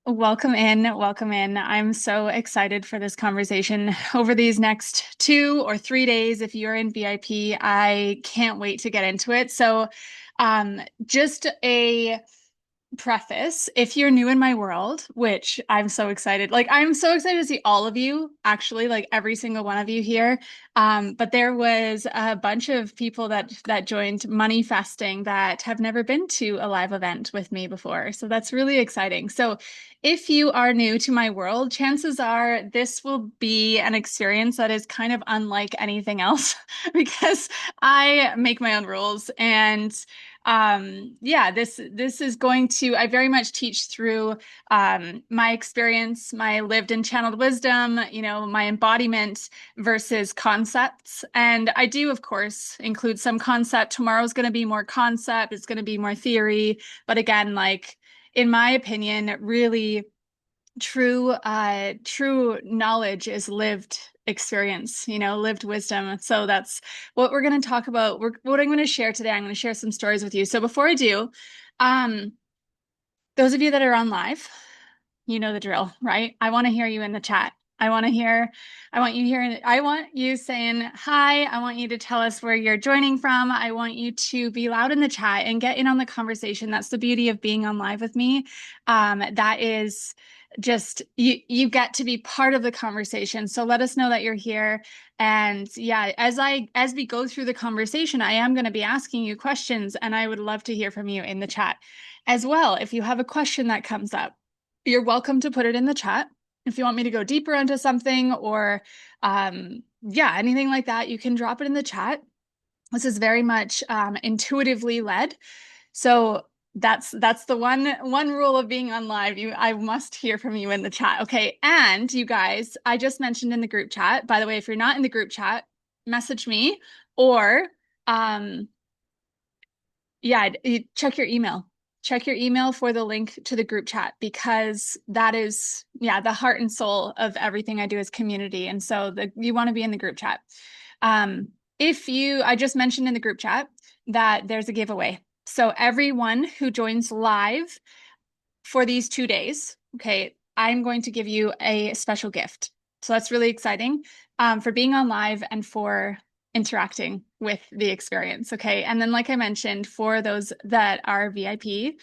Welcome in. Welcome in. I'm so excited for this conversation over these next 2 or 3 days. If you're in VIP, I can't wait to get into it. Just a preface, if you're new in my world, which I'm so excited, I'm so excited to see all of you, actually, like every single one of you here. But there was a bunch of people that joined MONEYfesting that have never been to a live event with me before. So that's really exciting. So if you are new to my world, chances are this will be an experience that is kind of unlike anything else because I make my own rules and yeah, this is going to, I very much teach through my experience, my lived and channeled wisdom, my embodiment versus concepts. And I do, of course, include some concept. Tomorrow's going to be more concept, it's going to be more theory. But again, like in my opinion, really true knowledge is lived experience, lived wisdom. So that's what we're going to talk about. What I'm going to share today. I'm going to share some stories with you. So before I do, um, those of you that are on live, you know the drill, right? I want to hear you in the chat. I want you saying hi. I want you to tell us where you're joining from. I want you to be loud in the chat and get in on the conversation. That's the beauty of being on live with me. That is just you get to be part of the conversation. So let us know that you're here. And yeah, as we go through the conversation, I am going to be asking you questions, and I would love to hear from you in the chat as well. If you have a question that comes up, you're welcome to put it in the chat. If you want me to go deeper into something or yeah, anything like that, you can drop it in the chat. This is very much intuitively led. So that's the one rule of being on live. I must hear from you in the chat. Okay. And you guys, I just mentioned in the group chat, by the way, if you're not in the group chat, message me or um yeah, check your email. Check your email for the link to the group chat because that is, yeah, the heart and soul of everything I do is community. And so you want to be in the group chat. I just mentioned in the group chat that there's a giveaway. So everyone who joins live for these 2 days, okay, I'm going to give you a special gift. So that's really exciting for being on live and for interacting with the experience. Okay. And then, like I mentioned, for those that are VIP,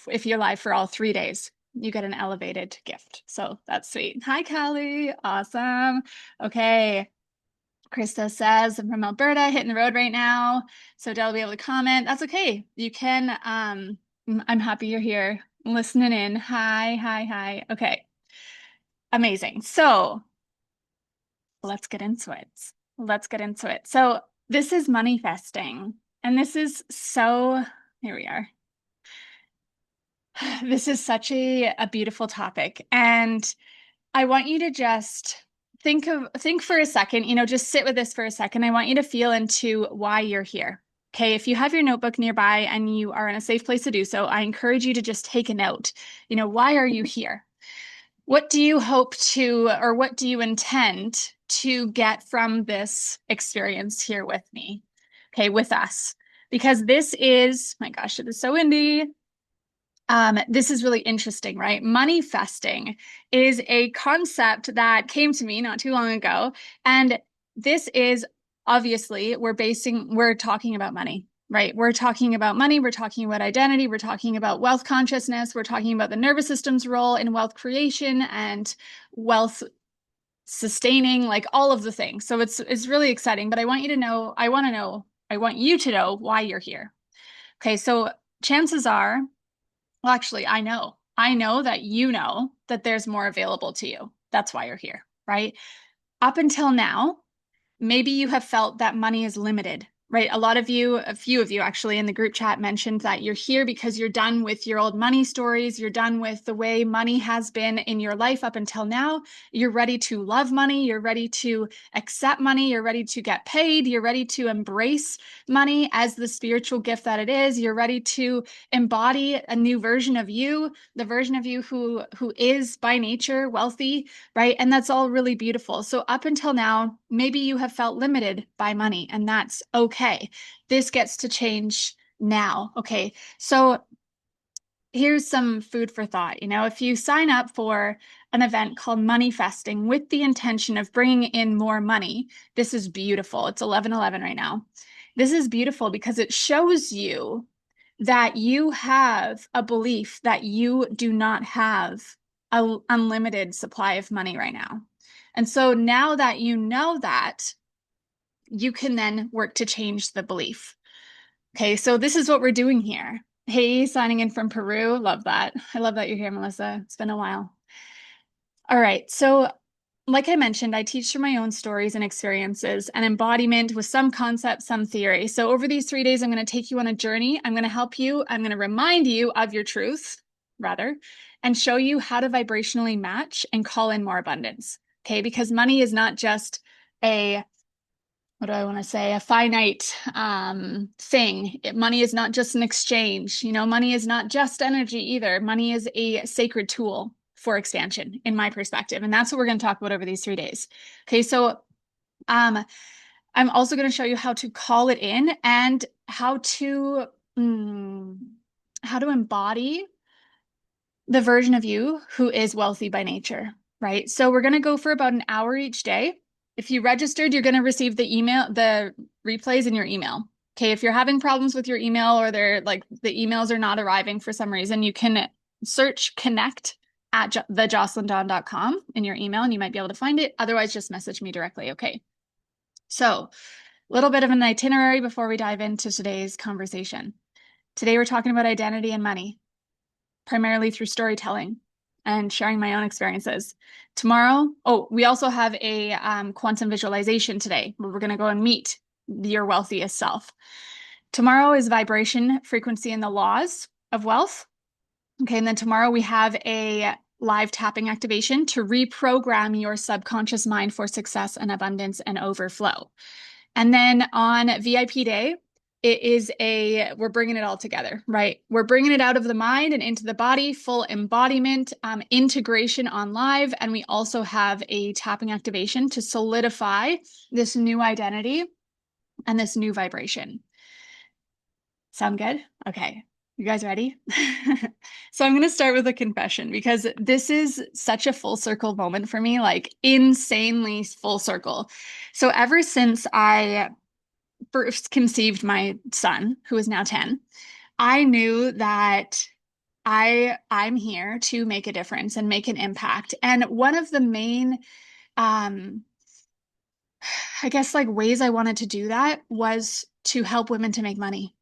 if you're live for all 3 days, you get an elevated gift. So that's sweet. Hi, Callie. Awesome. Okay. Krista says, I'm from Alberta, hitting the road right now. So Dell will be able to comment. That's okay. You can, I'm happy you're here listening in. Hi, hi, hi. Okay. Amazing. So let's get into it. Let's get into it. So this is MONEYfesting. And this is so, here we are. This is such a beautiful topic. And I want you to just think for a second, just sit with this for a second. I want you to feel into why you're here. Okay, if you have your notebook nearby and you are in a safe place to do so, I encourage you to just take a note. Why are you here? What do you hope to, or what do you intend to get from this experience here with me? Okay, with us. Because this is, my gosh, it is so windy. This is really interesting, right? MONEYfesting is a concept that came to me not too long ago. And this is obviously, we're talking about money, right? We're talking about money, we're talking about identity, we're talking about wealth consciousness, we're talking about the nervous system's role in wealth creation and wealth sustaining, like all of the things. So it's really exciting, but I want you to know why you're here. Okay, so chances are, well, actually, I know that you know that there's more available to you. That's why you're here, right? Up until now, maybe you have felt that money is limited, right? A few of you actually in the group chat mentioned that you're here because you're done with your old money stories. You're done with the way money has been in your life up until now. You're ready to love money. You're ready to accept money. You're ready to get paid. You're ready to embrace money as the spiritual gift that it is. You're ready to embody a new version of you, the version of you who is by nature wealthy, right? And that's all really beautiful. So up until now, maybe you have felt limited by money, and that's okay. This gets to change now. Okay. So here's some food for thought. If you sign up for an event called MONEYfesting with the intention of bringing in more money, this is beautiful. It's 11:11 right now. This is beautiful because it shows you that you have a belief that you do not have an unlimited supply of money right now. And so now that you know that, you can then work to change the belief. Okay, so this is what we're doing here. Hey, signing in from Peru. Love that. I love that you're here, Melissa. It's been a while. All right, so like I mentioned, I teach through my own stories and experiences and embodiment with some concept, some theory. So over these 3 days, I'm going to take you on a journey. I'm going to help you. I'm going to remind you of your truth, rather, and show you how to vibrationally match and call in more abundance. Okay, because money is not just a what do I want to say? A finite thing. Money is not just an exchange. Money is not just energy either. Money is a sacred tool for expansion, in my perspective. And that's what we're going to talk about over these 3 days. Okay, so um, I'm also going to show you how to call it in and how to embody the version of you who is wealthy by nature, right? So we're going to go for about an hour each day. If you registered, you're going to receive the replays in your email. Okay, if you're having problems with your email or the emails are not arriving for some reason, you can search connect at thejocelyndon.com in your email and you might be able to find it. Otherwise, just message me directly. Okay. So, a little bit of an itinerary before we dive into today's conversation. Today, we're talking about identity and money, primarily through storytelling and sharing my own experiences. Tomorrow, we also have a quantum visualization today where we're going to go and meet your wealthiest self. Tomorrow is vibration, frequency, and the laws of wealth. Okay, and then tomorrow we have a live tapping activation to reprogram your subconscious mind for success and abundance and overflow. And then on VIP day, we're bringing it all together, right? We're bringing it out of the mind and into the body, full embodiment, integration on live. And we also have a tapping activation to solidify this new identity and this new vibration. Sound good? Okay. You guys ready? So I'm going to start with a confession because this is such a full circle moment for me, like insanely full circle. So ever since I first conceived my son, who is now 10, I knew that I'm here to make a difference and make an impact. And one of the main I guess like ways I wanted to do that was to help women to make money.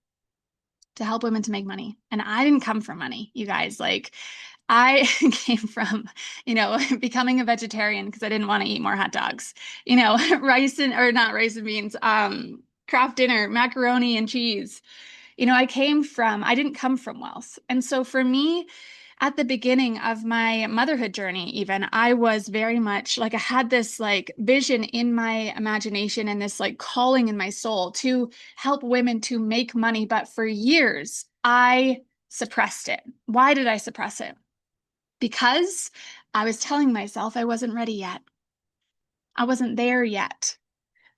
To help women to make money. And I didn't come from money, you guys. Like I came from, becoming a vegetarian because I didn't want to eat more hot dogs. Not rice and beans, craft dinner, macaroni and cheese. I didn't come from wealth. And so for me, at the beginning of my motherhood journey, even, I was very much like I had this like vision in my imagination and this like calling in my soul to help women to make money. But for years, I suppressed it. Why did I suppress it? Because I was telling myself I wasn't ready yet. I wasn't there yet.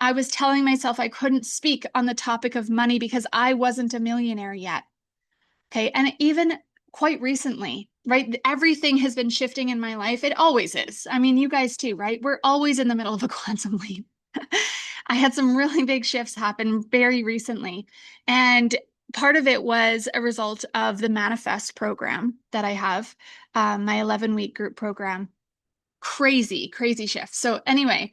I was telling myself I couldn't speak on the topic of money because I wasn't a millionaire yet. Okay. And even quite recently, right? Everything has been shifting in my life. It always is. I mean, you guys too, right? We're always in the middle of a quantum leap. I had some really big shifts happen very recently. And part of it was a result of the Manifest program that I have, my 11-week group program. Crazy, crazy shift. So, anyway,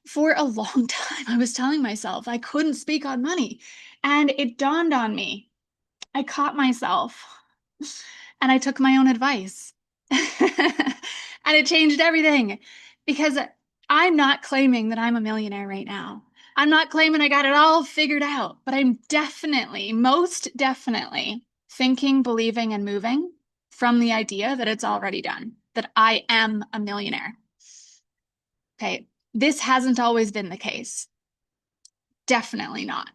for a long time, I was telling myself I couldn't speak on money. And it dawned on me. I caught myself and I took my own advice. And it changed everything because I'm not claiming that I'm a millionaire right now. I'm not claiming I got it all figured out, but I'm definitely, most definitely thinking, believing, and moving from the idea that it's already done, that I am a millionaire. Okay, this hasn't always been the case. Definitely not.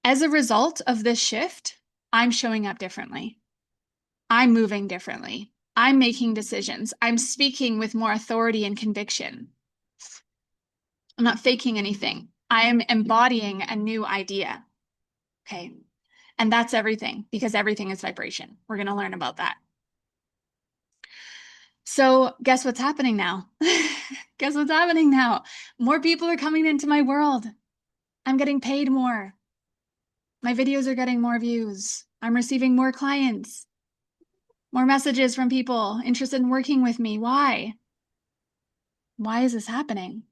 As a result of this shift, I'm showing up differently. I'm moving differently. I'm making decisions. I'm speaking with more authority and conviction. I'm not faking anything. I am embodying a new idea. Okay. And that's everything, because everything is vibration. We're going to learn about that. So guess what's happening now? Guess what's happening now? More people are coming into my world. I'm getting paid more. My videos are getting more views. I'm receiving more clients, more messages from people interested in working with me. Why? Why is this happening?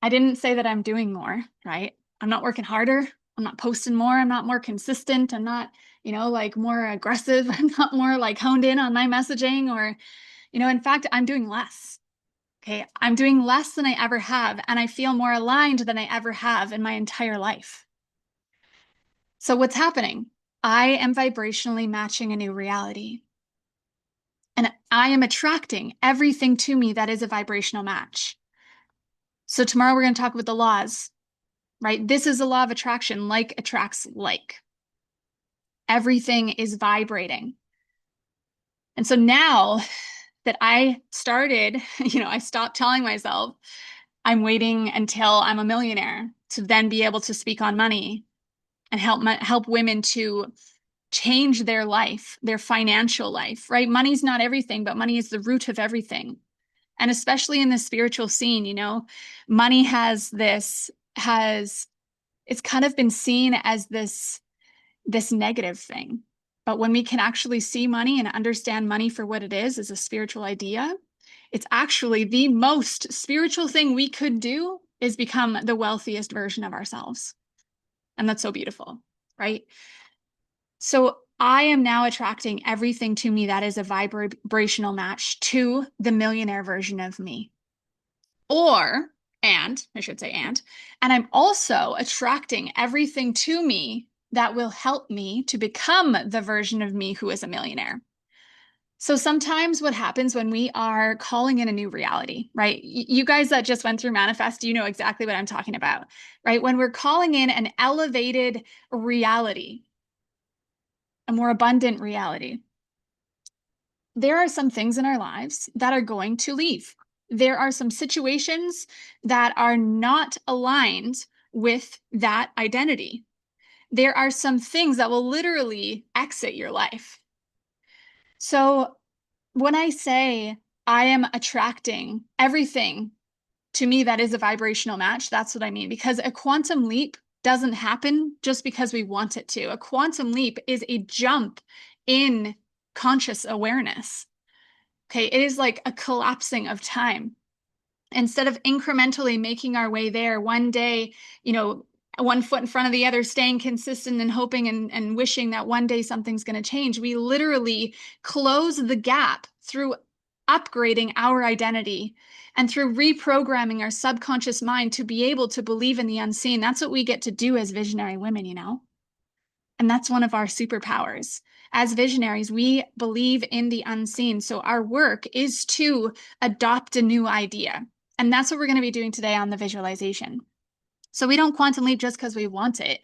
I didn't say that I'm doing more, right? I'm not working harder. I'm not posting more. I'm not more consistent. I'm not, like more aggressive. I'm not more like honed in on my messaging or, in fact, I'm doing less. Okay. I'm doing less than I ever have. And I feel more aligned than I ever have in my entire life. So what's happening? I am vibrationally matching a new reality. And I am attracting everything to me that is a vibrational match. So tomorrow we're going to talk about the laws, right? This is a law of attraction. Like attracts like. Everything is vibrating. And so now that I started, I stopped telling myself I'm waiting until I'm a millionaire to then be able to speak on money and help women to change their life, their financial life, right? Money's not everything, but money is the root of everything. And especially in the spiritual scene, money has it's kind of been seen as this negative thing. But when we can actually see money and understand money for what it is as a spiritual idea, it's actually the most spiritual thing we could do is become the wealthiest version of ourselves. And that's so beautiful, right? So I am now attracting everything to me that is a vibrational match to the millionaire version of me. And I'm also attracting everything to me that will help me to become the version of me who is a millionaire. So sometimes what happens when we are calling in a new reality, right? You guys that just went through Manifest, you know exactly what I'm talking about, right? When we're calling in an elevated reality, a more abundant reality, there are some things in our lives that are going to leave. There are some situations that are not aligned with that identity. There are some things that will literally exit your life. So when I say I am attracting everything to me that is a vibrational match, that's what I mean. Because a quantum leap doesn't happen just because we want it to. A quantum leap is a jump in conscious awareness. Okay, it is like a collapsing of time. Instead of incrementally making our way there one day, one foot in front of the other, staying consistent and hoping and wishing that one day something's going to change, we literally close the gap through upgrading our identity and through reprogramming our subconscious mind to be able to believe in the unseen. That's what we get to do as visionary women. And that's one of our superpowers. As visionaries, we believe in the unseen. So our work is to adopt a new idea. And that's what we're going to be doing today on the visualization. So we don't quantum leap just because we want it.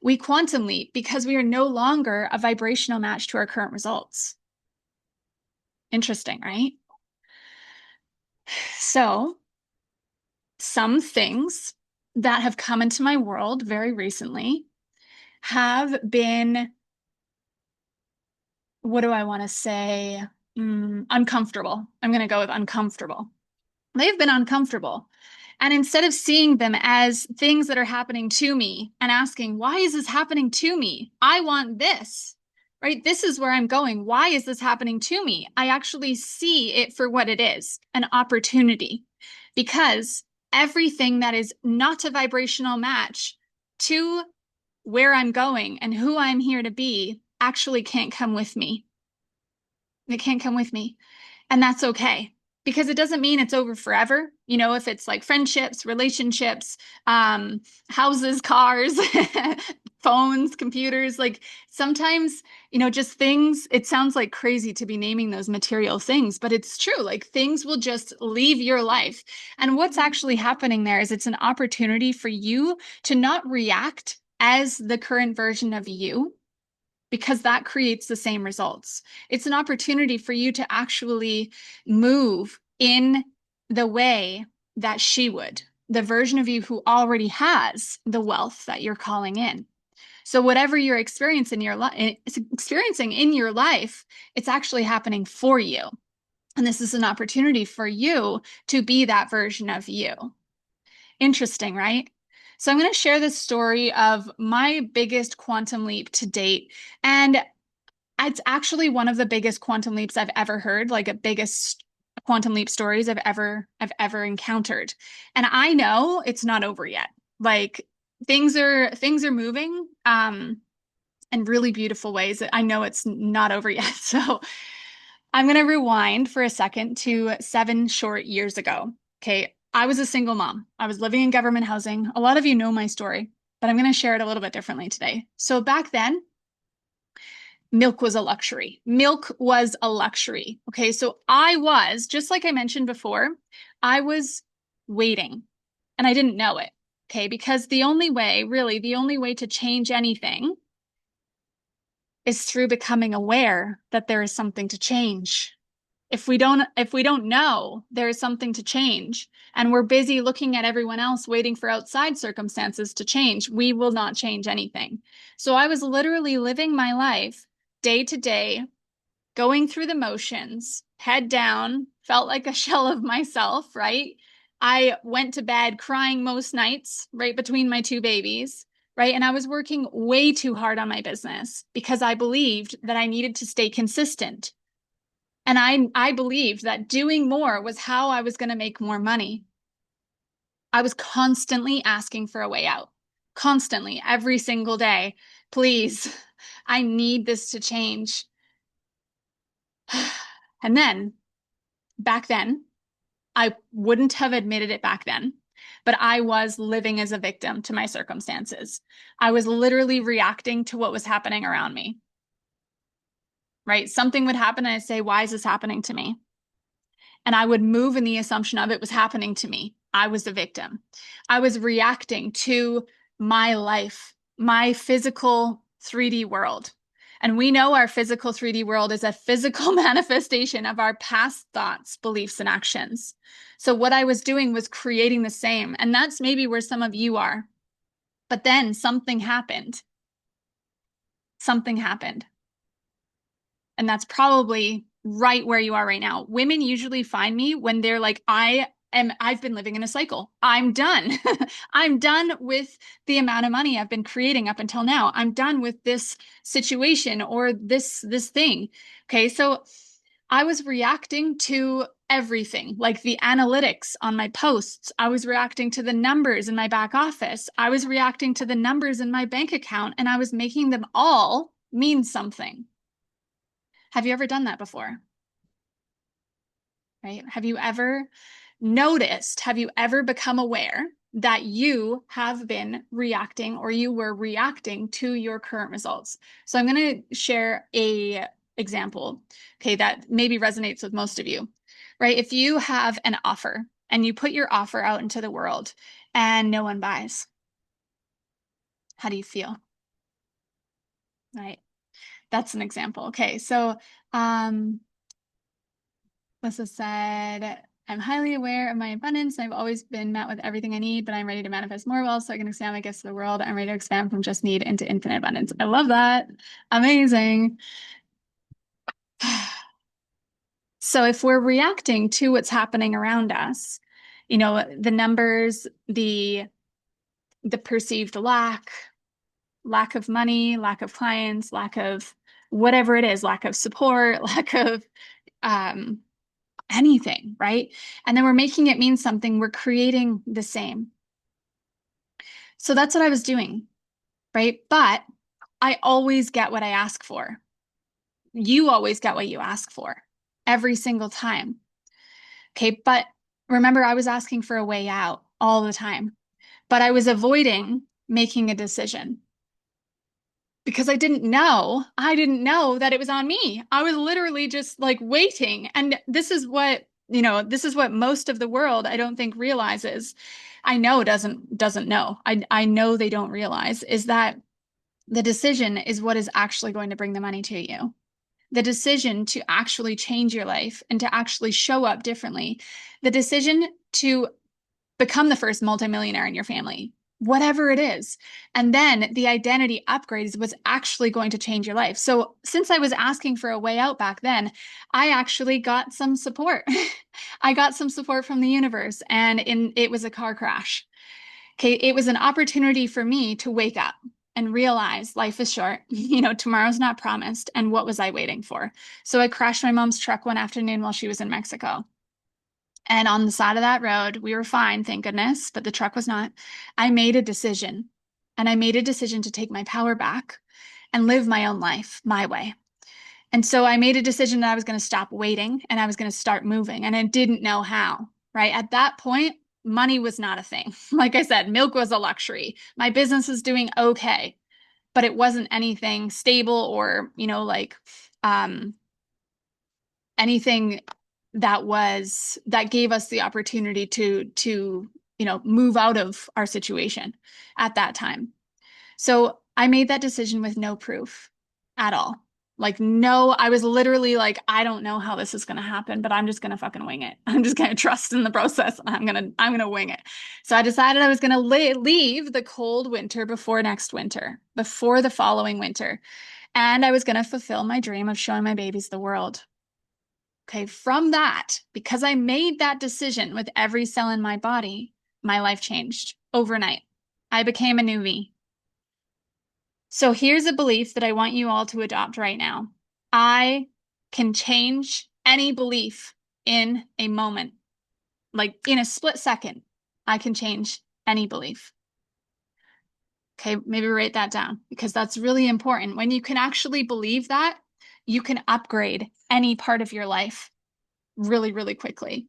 We quantum leap because we are no longer a vibrational match to our current results. Interesting, right? So some things that have come into my world very recently have been, what do I want to say? Uncomfortable. I'm going to go with uncomfortable. They've been uncomfortable. And instead of seeing them as things that are happening to me and asking, why is this happening to me? I want this, right? This is where I'm going. Why is this happening to me? I actually see it for what it is, an opportunity, because everything that is not a vibrational match to where I'm going and who I'm here to be actually can't come with me. It can't come with me. And that's okay, because it doesn't mean it's over forever. If it's like friendships, relationships, houses, cars, phones, computers, like sometimes, just things, it sounds like crazy to be naming those material things, but it's true. Like things will just leave your life. And what's actually happening there is it's an opportunity for you to not react as the current version of you, because that creates the same results. It's an opportunity for you to actually move in the way that she would. the version of you who already has the wealth that you're calling in. So whatever you're experiencing in your life, it's actually happening for you. And this is an opportunity for you to be that version of you. Interesting, right? So I'm going to share this story of my biggest quantum leap to date. And it's actually one of the biggest quantum leaps I've ever heard, like a biggest quantum leap stories I've ever encountered. And I know it's not over yet. Like things are moving in really beautiful ways. I know it's not over yet. So I'm going to rewind for a second to 7 short years ago. Okay. I was a single mom. I was living in government housing. A lot of you know my story, but I'm going to share it a little bit differently today. So back then, milk was a luxury. Milk was a luxury. Okay. So I was, just like I mentioned before, I was waiting and I didn't know it. Okay. Because the only way, really, the only way to change anything is through becoming aware that there is something to change. If we don't know there is something to change and we're busy looking at everyone else waiting for outside circumstances to change, we will not change anything. So I was literally living my life day to day, going through the motions, head down, felt like a shell of myself, right? I went to bed crying most nights, right between my two babies, right? And I was working way too hard on my business because I believed that I needed to stay consistent. And I believed that doing more was how I was going to make more money. I was constantly asking for a way out, constantly, every single day. Please, I need this to change. And then, back then, I wouldn't have admitted it back then, but I was living as a victim to my circumstances. I was literally reacting to what was happening around me, right? Something would happen and I'd say, why is this happening to me? And I would move in the assumption of it was happening to me. I was the victim. I was reacting to my life, my physical 3D world. And we know our physical 3D world is a physical manifestation of our past thoughts, beliefs, and actions. So what I was doing was creating the same. And that's maybe where some of you are. But then something happened. Something happened. And that's probably right where you are right now. Women usually find me when they're like, I've been living in a cycle. I'm done. I'm done with the amount of money I've been creating up until now. I'm done with this situation or this thing. Okay. So I was reacting to everything, like the analytics on my posts. I was reacting to the numbers in my back office. I was reacting to the numbers in my bank account, and I was making them all mean something. Have you ever done that before? Right? Have you ever noticed, have you ever become aware that you have been reacting or you were reacting to your current results? So I'm going to share a example, okay, that maybe resonates with most of you, right? If you have an offer and you put your offer out into the world and no one buys, how do you feel? Right? That's an example. Okay, so Lissa said, I'm highly aware of my abundance. I've always been met with everything I need, but I'm ready to manifest more wealth so I can expand my gifts to the world. I'm ready to expand from just need into infinite abundance. I love that. Amazing. So if we're reacting to what's happening around us, the numbers, the perceived lack of money, lack of clients, lack of whatever it is, lack of support, lack of um, anything, right? And then we're making it mean something. We're creating the same. So that's what I was doing, right? But I always get what I ask for. You always get what you ask for every single time. Okay. But remember, I was asking for a way out all the time, but I was avoiding making a decision because I didn't know. I didn't know that it was on me. I was literally just like waiting. And this is what most of the world I don't think realizes. I know doesn't know. I know they don't realize is that the decision is what is actually going to bring the money to you. The decision to actually change your life and to actually show up differently. The decision to become the first multimillionaire in your family, whatever it is. And then the identity upgrades was actually going to change your life. So since I was asking for a way out back then, I actually got some support. I got some support from the universe, and it was a car crash. Okay, it was an opportunity for me to wake up and realize life is short. Tomorrow's not promised. And what was I waiting for? So I crashed my mom's truck one afternoon while she was in Mexico. And on the side of that road, we were fine, thank goodness, but the truck was not. I made a decision, and I made a decision to take my power back and live my own life my way. And so I made a decision that I was going to stop waiting and I was going to start moving, and I didn't know how, right? At that point, money was not a thing. Like I said, milk was a luxury. My business was doing okay, but it wasn't anything stable or, um, anything that gave us the opportunity to move out of our situation at that time. So I made that decision with no proof at all. Like, no, I was literally like, I don't know how this is going to happen, but I'm just going to fucking wing it. I'm just going to trust in the process, and I'm going to wing it. So I decided I was going to leave the cold winter before next winter, before the following winter. And I was going to fulfill my dream of showing my babies the world. Okay, from that, because I made that decision with every cell in my body, my life changed overnight. I became a new me. So here's a belief that I want you all to adopt right now. I can change any belief in a moment, like in a split second. I can change any belief. Okay, maybe write that down because that's really important. When you can actually believe that, you can upgrade any part of your life really, really quickly.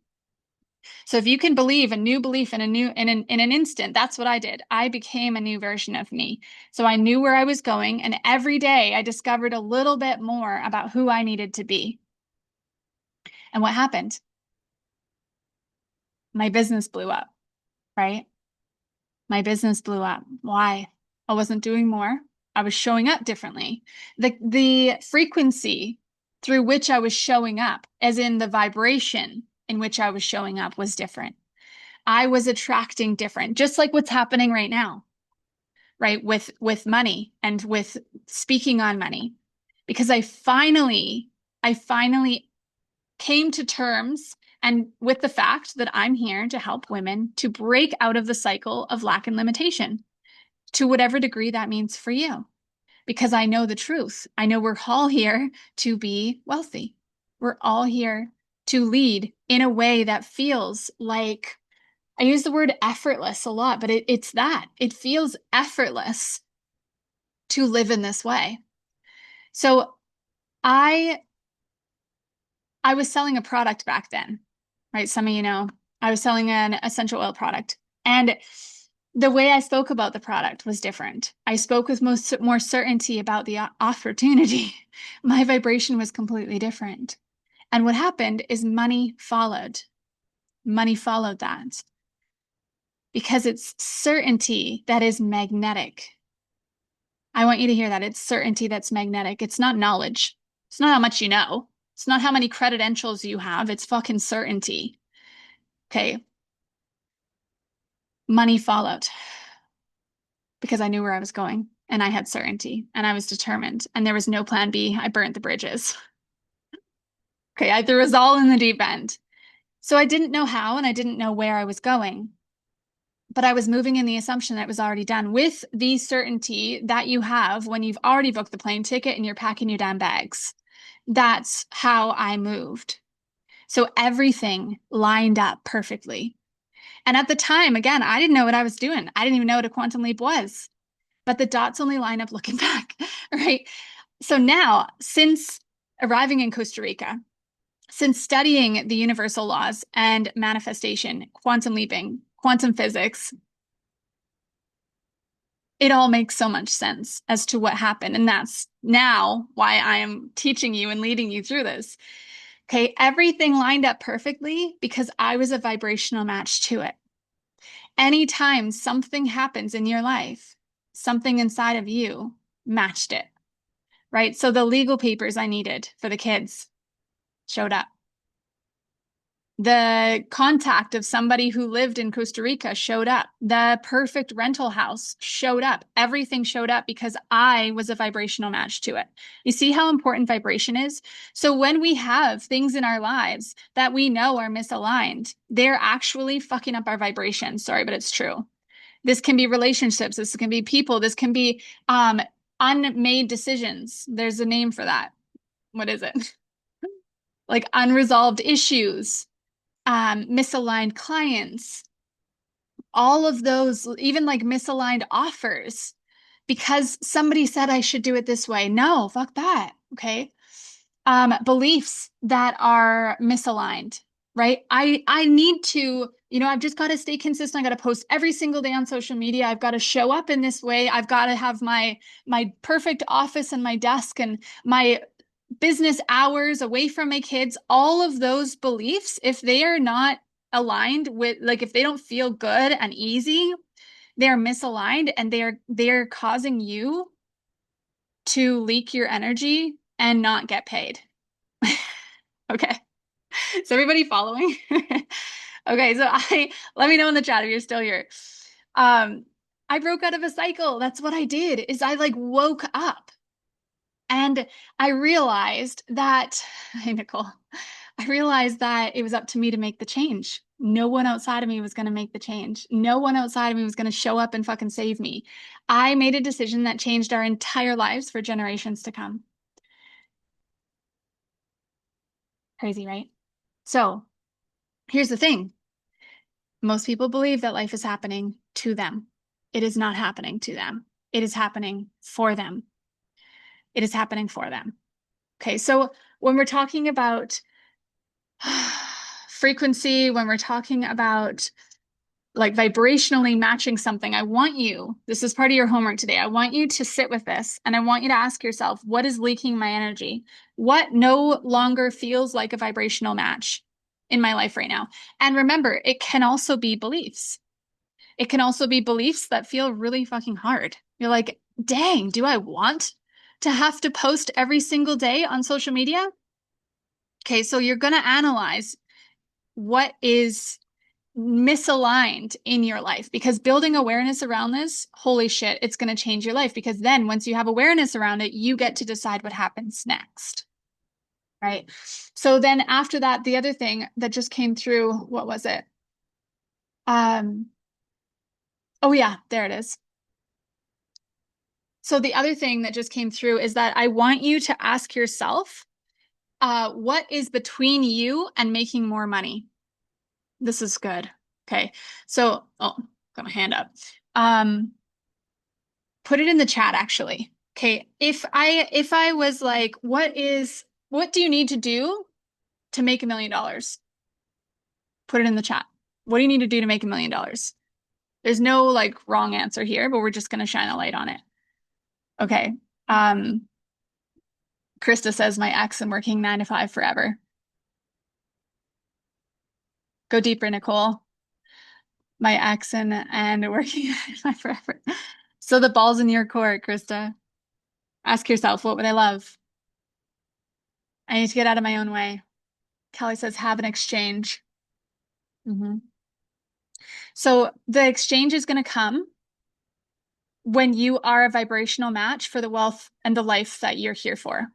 So if you can believe a new belief in an instant, that's what I did. I became a new version of me. So I knew where I was going, and every day I discovered a little bit more about who I needed to be. And what happened? My business blew up, right? My business blew up. Why? I wasn't doing more. I was showing up differently. The frequency through which I was showing up, as in the vibration in which I was showing up, was different. I was attracting different, just like what's happening right now, right? With money and with speaking on money, because I finally came to terms and with the fact that I'm here to help women to break out of the cycle of lack and limitation to whatever degree that means for you. Because I know the truth. I know we're all here to be wealthy. We're all here to lead in a way that feels like, I use the word effortless a lot, but it's that. It feels effortless to live in this way. So I I was selling a product back then, right? Some of you know, I was selling an essential oil product. And the way I spoke about the product was different. I spoke with more certainty about the opportunity. My vibration was completely different. And what happened is money followed. Money followed that because it's certainty that is magnetic. I want you to hear that. It's certainty that's magnetic. It's not knowledge. It's not how much you know. It's not how many credentials you have. It's fucking certainty. Okay. Money followed because I knew where I was going and I had certainty and I was determined and there was no plan B. I burnt the bridges. Okay. I threw us all in the deep end. So I didn't know how and I didn't know where I was going, but I was moving in the assumption that it was already done with the certainty that you have when you've already booked the plane ticket and you're packing your damn bags. That's how I moved. So everything lined up perfectly. And at the time, again, I didn't know what I was doing. I didn't even know what a quantum leap was, but the dots only line up looking back, right? So now, since arriving in Costa Rica, since studying the universal laws and manifestation, quantum leaping, quantum physics, it all makes so much sense as to what happened. And that's now why I am teaching you and leading you through this. Okay, everything lined up perfectly because I was a vibrational match to it. Anytime something happens in your life, something inside of you matched it, right? So the legal papers I needed for the kids showed up. The contact of somebody who lived in Costa Rica showed up. The perfect rental house showed up. Everything showed up because I was a vibrational match to it. You see how important vibration is? So when we have things in our lives that we know are misaligned, they're actually fucking up our vibration. Sorry, but it's true. This can be relationships. This can be people. This can be unmade decisions. There's a name for that. What is it? Like unresolved issues, misaligned clients, all of those, even like misaligned offers because somebody said I should do it this way. No, fuck that. Okay. Beliefs that are misaligned, right? I need to, I've just got to stay consistent. I got to post every single day on social media. I've got to show up in this way. I've got to have my perfect office and my desk and my business hours away from my kids. All of those beliefs, if they are not aligned with, like, if they don't feel good and easy, they're misaligned and they're causing you to leak your energy and not get paid. Okay. Is everybody following? Okay, so I let me know in the chat if you're still here. I broke out of a cycle. That's what I did, is I like woke up and I realized that, hey Nicole, I realized that it was up to me to make the change. No one outside of me was going to make the change. No one outside of me was going to show up and fucking save me. I made a decision that changed our entire lives for generations to come. Crazy, right? So here's the thing. Most people believe that life is happening to them. It is not happening to them. It is happening for them. It is happening for them. Okay, so when we're talking about frequency, when we're talking about like vibrationally matching something, I want you, this is part of your homework today. I want you to sit with this and I want you to ask yourself, what is leaking my energy? What no longer feels like a vibrational match in my life right now? And remember, it can also be beliefs. It can also be beliefs that feel really fucking hard. You're like, dang, do I want to have to post every single day on social media? Okay, so you're going to analyze what is misaligned in your life because building awareness around this, holy shit, it's going to change your life because then once you have awareness around it, you get to decide what happens next. Right. So then after that, the other thing that just came through, what was it? Oh yeah, there it is. So the other thing that just came through is that I want you to ask yourself, what is between you and making more money? This is good. Okay. So, oh, got my hand up. Put it in the chat actually. Okay. If I was like, what do you need to do to make $1 million? Put it in the chat. What do you need to do to make $1 million? There's no like wrong answer here, but we're just going to shine a light on it. Okay. Krista says my ex and working 9 to 5 forever. Go deeper, Nicole. My ex and working 9 to 5 forever. So the ball's in your court, Krista. Ask yourself, what would I love? I need to get out of my own way. Kelly says, have an exchange. So the exchange is going to come when you are a vibrational match for the wealth and the life that you're here for.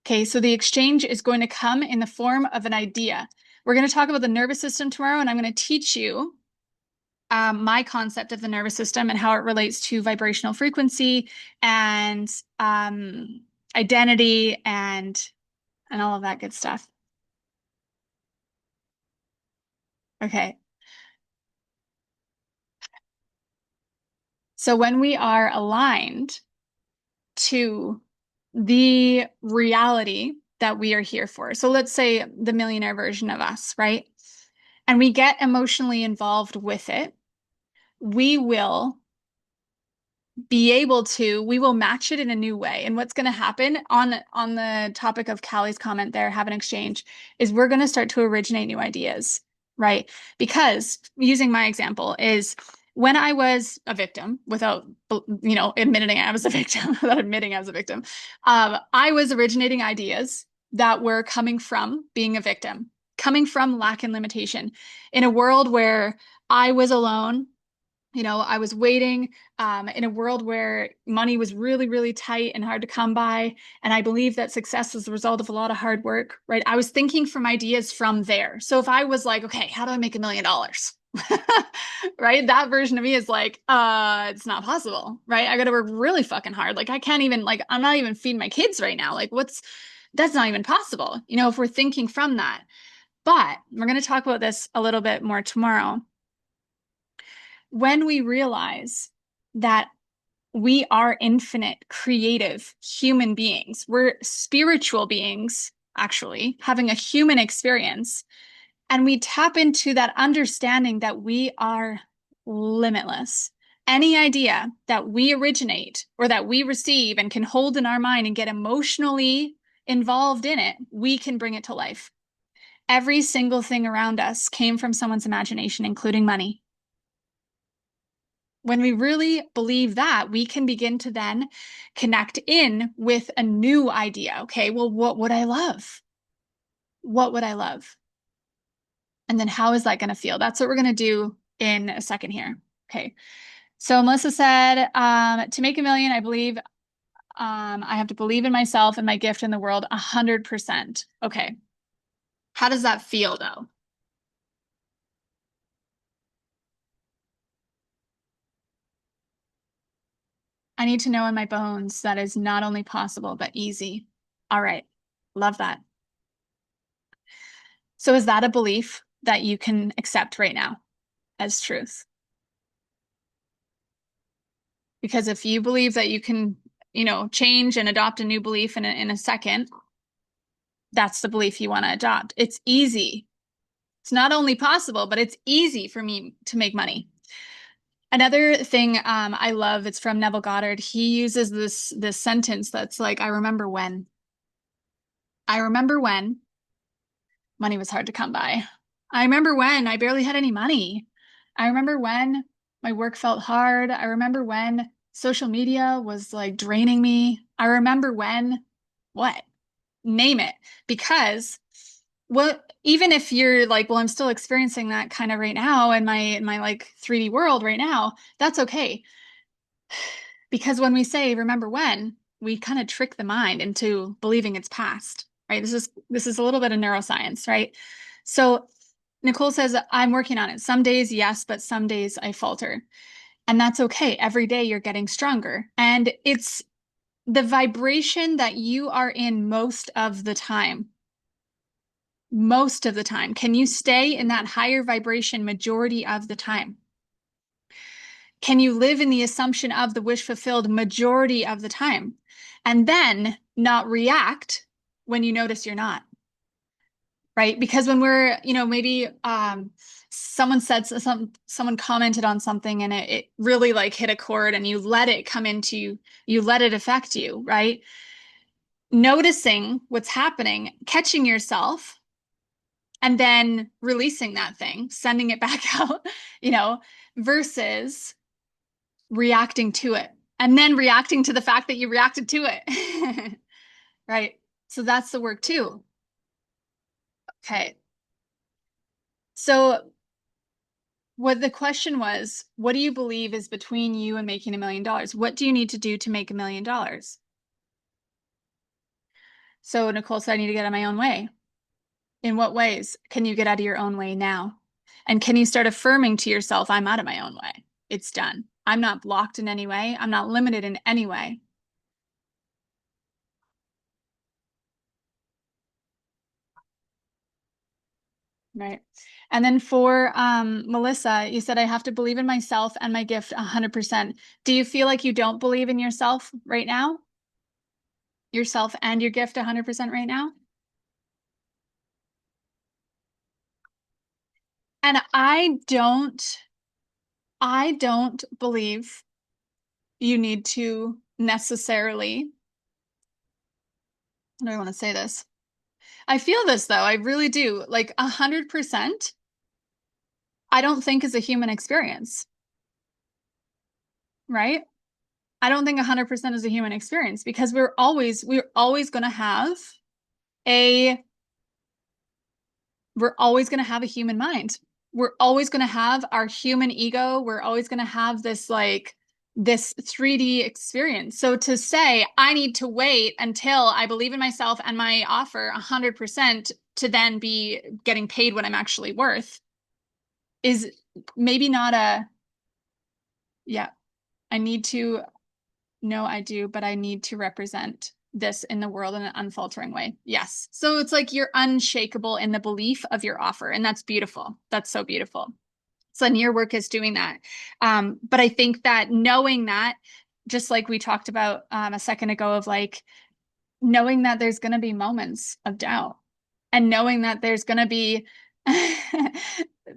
Okay, so the exchange is going to come in the form of an idea. We're going to talk about the nervous system tomorrow, and I'm going to teach you my concept of the nervous system and how it relates to vibrational frequency and identity and all of that good stuff. Okay. So when we are aligned to the reality that we are here for. So let's say the millionaire version of us, right? And we get emotionally involved with it. We will we will match it in a new way. And what's going to happen on the topic of Callie's comment there, have an exchange, is we're going to start to originate new ideas, right? Because using my example is when I was a victim, without admitting I was a victim, without admitting I was a victim, I was originating ideas that were coming from being a victim. coming from lack and limitation in a world where I was alone. I was waiting in a world where money was really, really tight and hard to come by. And I believe that success is the result of a lot of hard work, right? I was thinking from ideas from there. So if I was like, okay, how do I make $1 million? Right? That version of me is like, it's not possible, right? I got to work really fucking hard. Like I can't even, like, I'm not even feeding my kids right now. Like that's not even possible, if we're thinking from that. But we're going to talk about this a little bit more tomorrow. When we realize that we are infinite, creative human beings, we're spiritual beings, actually, having a human experience, and we tap into that understanding that we are limitless. Any idea that we originate or that we receive and can hold in our mind and get emotionally involved in it, we can bring it to life. Every single thing around us came from someone's imagination, including money. When we really believe that, we can begin to then connect in with a new idea. Okay, well, what would I love? What would I love? And then how is that going to feel? That's what we're going to do in a second here. Okay. So Melissa said, to make a million, I believe I have to believe in myself and my gift in the world 100%. Okay. How does that feel though? I need to know in my bones that is not only possible, but easy. All right. Love that. So is that a belief that you can accept right now as truth? Because if you believe that you can, change and adopt a new belief in a second, that's the belief you want to adopt. It's easy. It's not only possible, but it's easy for me to make money. Another thing I love, it's from Neville Goddard. He uses this sentence that's like, I remember when. I remember when money was hard to come by. I remember when I barely had any money. I remember when my work felt hard. I remember when social media was like draining me. I remember when what? Name it. Because what even if you're like, well, I'm still experiencing that kind of right now in my like 3D world right now, that's okay. Because when we say remember when, we kind of trick the mind into believing it's past, right? This is a little bit of neuroscience, right? So Nicole says, I'm working on it. Some days, yes, but some days I falter. And that's okay. Every day you're getting stronger. And it's the vibration that you are in most of the time. Most of the time. Can you stay in that higher vibration majority of the time? Can you live in the assumption of the wish fulfilled majority of the time and then not react when you notice you're not? Right? Because when we're, maybe someone said someone commented on something and it really like hit a chord and you let it come into you, you let it affect you, right? Noticing what's happening, catching yourself, and then releasing that thing, sending it back out, versus reacting to it and then reacting to the fact that you reacted to it. Right. So that's the work too. Okay. So what the question was, what do you believe is between you and making $1 million? What do you need to do to make $1 million? So Nicole said, I need to get out of my own way. In what ways can you get out of your own way now? And can you start affirming to yourself, I'm out of my own way. It's done. I'm not blocked in any way. I'm not limited in any way. Right. And then for Melissa, you said I have to believe in myself and my gift 100%. Do you feel like you don't believe in yourself right now? Yourself and your gift 100% right now? And I don't believe you need to necessarily, how do I want to say this? I feel this though, I really do. Like 100%, I don't think is a human experience, right? I don't think 100% is a human experience because we're always going to have a we're always going to have a human mind. We're always going to have our human ego. We're always going to have this like this 3D experience. So to say, I need to wait until I believe in myself and my offer 100% to then be getting paid what I'm actually worth is maybe not a, yeah, I need to, no, I do, but I need to represent this in the world in an unfaltering way. Yes. So it's like you're unshakable in the belief of your offer. And that's beautiful. That's so beautiful. So and your work is doing that. But I think that knowing that, just like we talked about a second ago, of like knowing that there's going to be moments of doubt and knowing that there's going to be,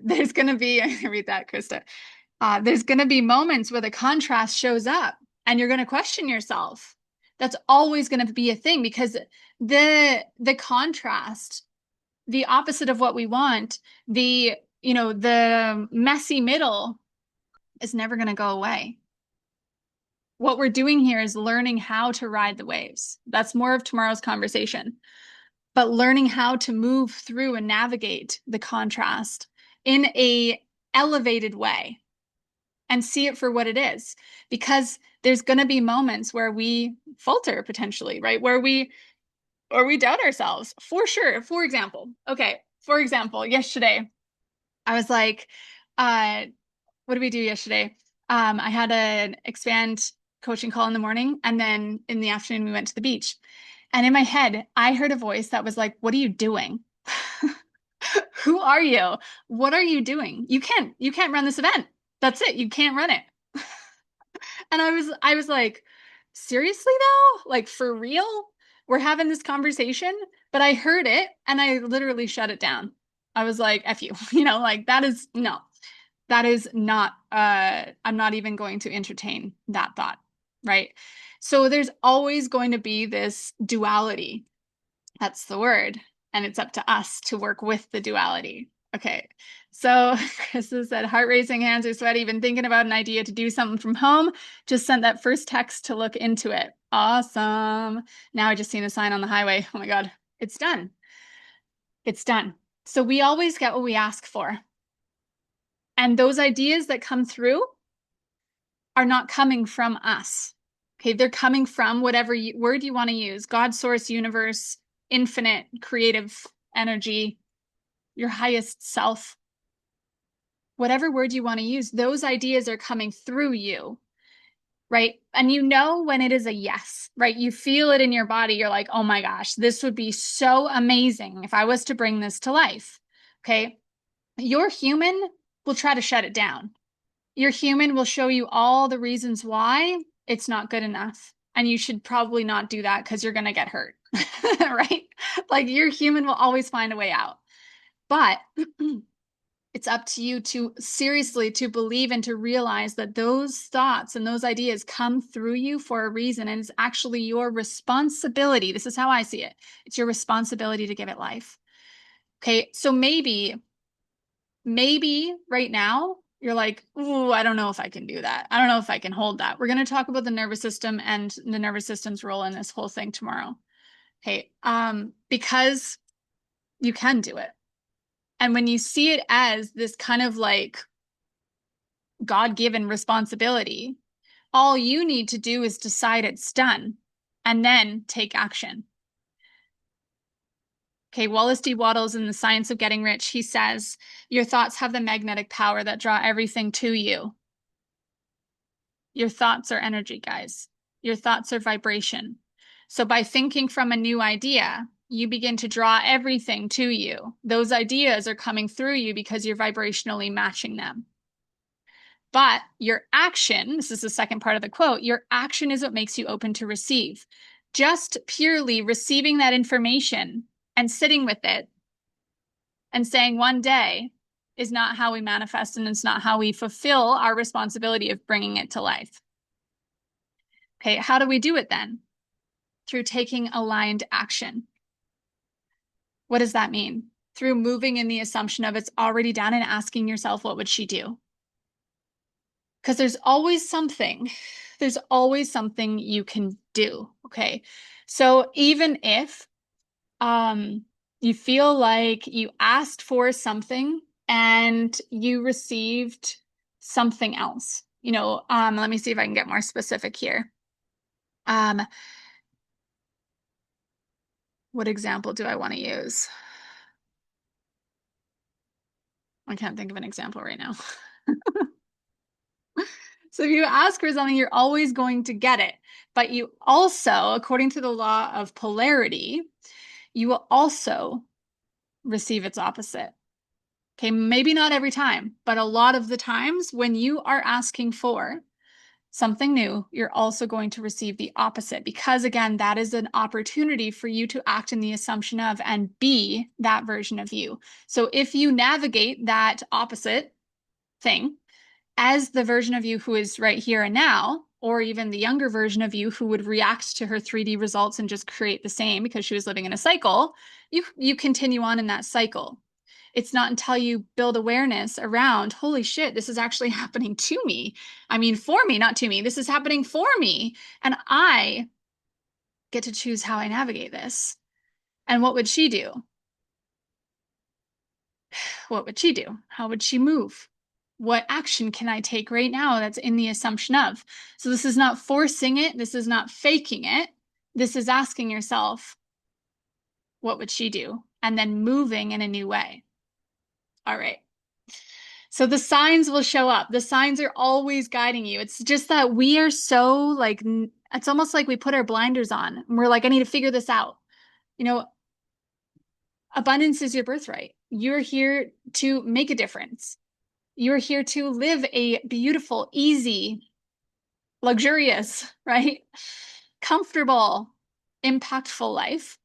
there's going to be, I read that, Krista. There's going to be moments where the contrast shows up and you're going to question yourself. That's always going to be a thing because the contrast, the opposite of what we want, the messy middle is never going to go away. What we're doing here is learning how to ride the waves. That's more of tomorrow's conversation. But learning how to move through and navigate the contrast in a elevated way and see it for what it is, because there's going to be moments where we falter potentially, right? Where we doubt ourselves for sure. For example, yesterday I was like, what did we do yesterday? I had an expand coaching call in the morning, and then in the afternoon we went to the beach. And in my head, I heard a voice that was like, "What are you doing? Who are you? What are you doing? You can't run this event. That's it. You can't run it." And I was like, seriously though? Like for real? We're having this conversation, but I heard it and I literally shut it down. I was like, F you, like that is no, that is not, I'm not even going to entertain that thought, right? So there's always going to be this duality. That's the word. And it's up to us to work with the duality. Okay. So Chris has said, heart racing, hands are sweaty, been thinking about an idea to do something from home. Just sent that first text to look into it. Awesome. Now I just seen a sign on the highway. Oh my God. It's done. It's done. So we always get what we ask for. And those ideas that come through are not coming from us. Okay. They're coming from whatever word you want to use: God, source, universe, infinite, creative energy, your highest self. Whatever word you want to use, those ideas are coming through you, right? And you know when it is a yes, right? You feel it in your body. You're like, oh my gosh, this would be so amazing if I was to bring this to life. Okay. Your human will try to shut it down. Your human will show you all the reasons why it's not good enough. And you should probably not do that because you're going to get hurt, right? Like your human will always find a way out. But it's up to you to seriously to believe and to realize that those thoughts and those ideas come through you for a reason. And it's actually your responsibility. This is how I see it. It's your responsibility to give it life. Okay. So maybe right now you're like, "Ooh, I don't know if I can do that. I don't know if I can hold that." We're going to talk about the nervous system and the nervous system's role in this whole thing tomorrow. Okay. Because you can do it. And when you see it as this kind of like God-given responsibility, all you need to do is decide it's done and then take action. Okay, Wallace D. Wattles in The Science of Getting Rich, he says, your thoughts have the magnetic power that draw everything to you. Your thoughts are energy, guys. Your thoughts are vibration. So by thinking from a new idea, you begin to draw everything to you. Those ideas are coming through you because you're vibrationally matching them. But your action, this is the second part of the quote, your action is what makes you open to receive. Just purely receiving that information and sitting with it and saying one day is not how we manifest, and it's not how we fulfill our responsibility of bringing it to life. Okay, how do we do it then? Through taking aligned action. What does that mean? Through moving in the assumption of it's already done and asking yourself, what would she do? Because there's always something you can do. Okay. So even if You feel like you asked for something and you received something else. Let me see if I can get more specific here. Um, what example do I want to use? I can't think of an example right now. So if you ask for something, you're always going to get it. But you also, according to the law of polarity, you will also receive its opposite. Okay, maybe not every time, but a lot of the times when you are asking for something new, you're also going to receive the opposite because, again, that is an opportunity for you to act in the assumption of and be that version of you. So if you navigate that opposite thing as the version of you who is right here and now, or even the younger version of you who would react to her 3D results and just create the same because she was living in a cycle, you continue on in that cycle. It's not until you build awareness around, holy shit, this is actually happening to me. I mean, for me, not to me. This is happening for me. And I get to choose how I navigate this. And what would she do? What would she do? How would she move? What action can I take right now that's in the assumption of? So this is not forcing it. This is not faking it. This is asking yourself, what would she do? And then moving in a new way. All right. So the signs will show up. The signs are always guiding you. It's just that we are so like, it's almost like we put our blinders on and we're like, I need to figure this out. You know, abundance is your birthright. You're here to make a difference. You're here to live a beautiful, easy, luxurious, right? Comfortable, impactful life.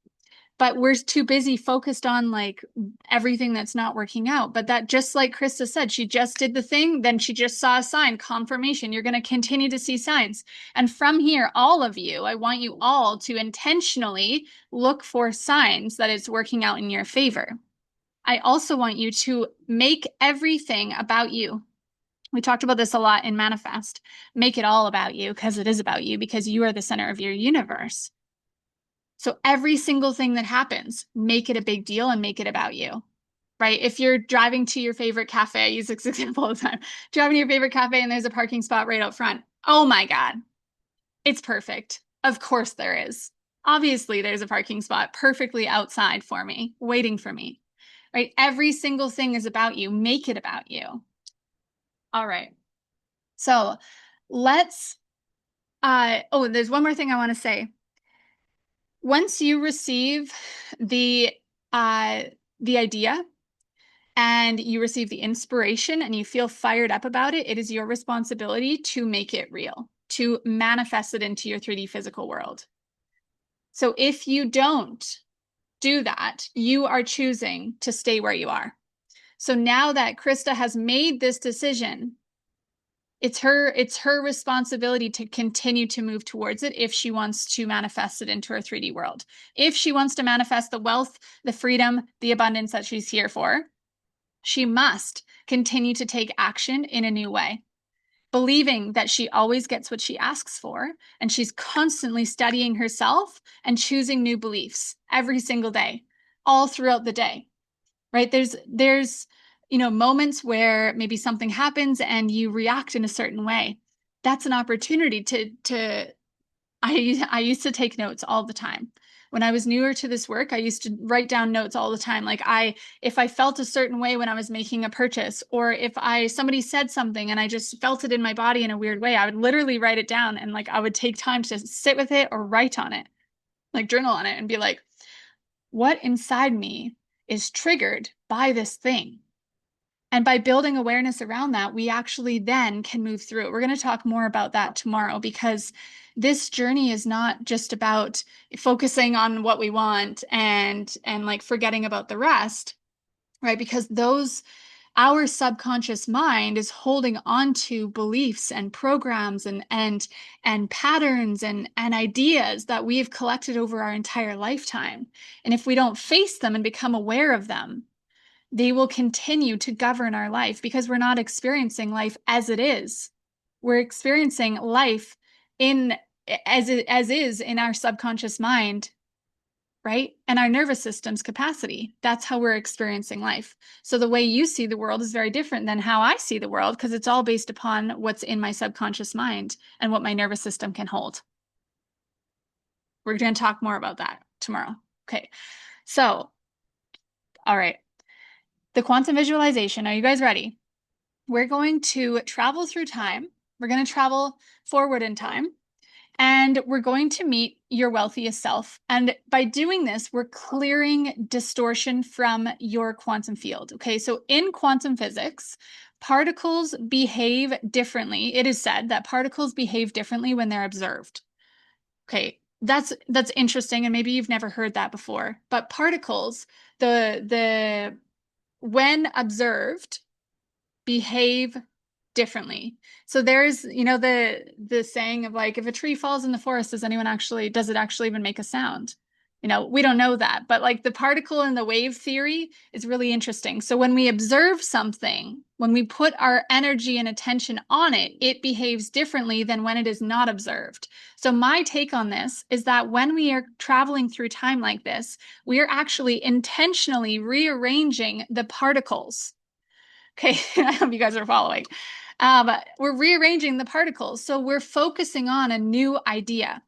But we're too busy focused on like everything that's not working out. But that, just like Krista said, she just did the thing, then she just saw a sign, confirmation. You're going to continue to see signs. And from here, all of you, I want you all to intentionally look for signs that it's working out in your favor. I also want you to make everything about you. We talked about this a lot in Manifest. Make it all about you because it is about you, because you are the center of your universe. So every single thing that happens, make it a big deal and make it about you, right? If you're driving to your favorite cafe, I use this example all the time, driving to your favorite cafe and there's a parking spot right out front. Oh my God, it's perfect. Of course there is. Obviously, there's a parking spot perfectly outside for me, waiting for me, right? Every single thing is about you. Make it about you. All right. So let's, there's one more thing I want to say. Once you receive the idea and you receive the inspiration and you feel fired up about it, it is your responsibility to make it real, to manifest it into your 3D physical world. So if you don't do that, you are choosing to stay where you are. So now that Krista has made this decision, it's her responsibility to continue to move towards it if she wants to manifest it into her 3D world. If she wants to manifest the wealth, the freedom, the abundance that she's here for, she must continue to take action in a new way, believing that she always gets what she asks for, and she's constantly studying herself and choosing new beliefs every single day, all throughout the day, right? There's moments where maybe something happens and you react in a certain way. That's an opportunity to I used to take notes all the time. When I was newer to this work, I used to write down notes all the time. Like if I felt a certain way when I was making a purchase, or if somebody said something and I just felt it in my body in a weird way, I would literally write it down and like I would take time to sit with it or write on it, like journal on it and be like, what inside me is triggered by this thing? And by building awareness around that, we actually then can move through it. We're going to talk more about that tomorrow, because this journey is not just about focusing on what we want and like forgetting about the rest, right? Because our subconscious mind is holding on to beliefs and programs and patterns and ideas that we've collected over our entire lifetime. And if we don't face them and become aware of them, they will continue to govern our life, because we're not experiencing life as it is. We're experiencing life as is in our subconscious mind right? And our nervous system's capacity. That's how we're experiencing life. So the way you see the world is very different than how I see the world because it's all based upon what's in my subconscious mind and what my nervous system can hold. We're going to talk more about that tomorrow. Okay. So, all right. The quantum visualization. Are you guys ready? We're going to travel through time. We're going to travel forward in time. And we're going to meet your wealthiest self. And by doing this, we're clearing distortion from your quantum field. Okay, so in quantum physics, particles behave differently. It is said that particles behave differently when they're observed. Okay, that's interesting, and maybe you've never heard that before. But particles, the when observed, behave differently. So there's, the saying of like, if a tree falls in the forest, does it actually even make a sound? We don't know that, but like the particle and the wave theory is really interesting. So when we observe something, when we put our energy and attention on it, it behaves differently than when it is not observed. So my take on this is that when we are traveling through time like this, we are actually intentionally rearranging the particles. Okay, I hope you guys are following. We're rearranging the particles. So we're focusing on a new idea.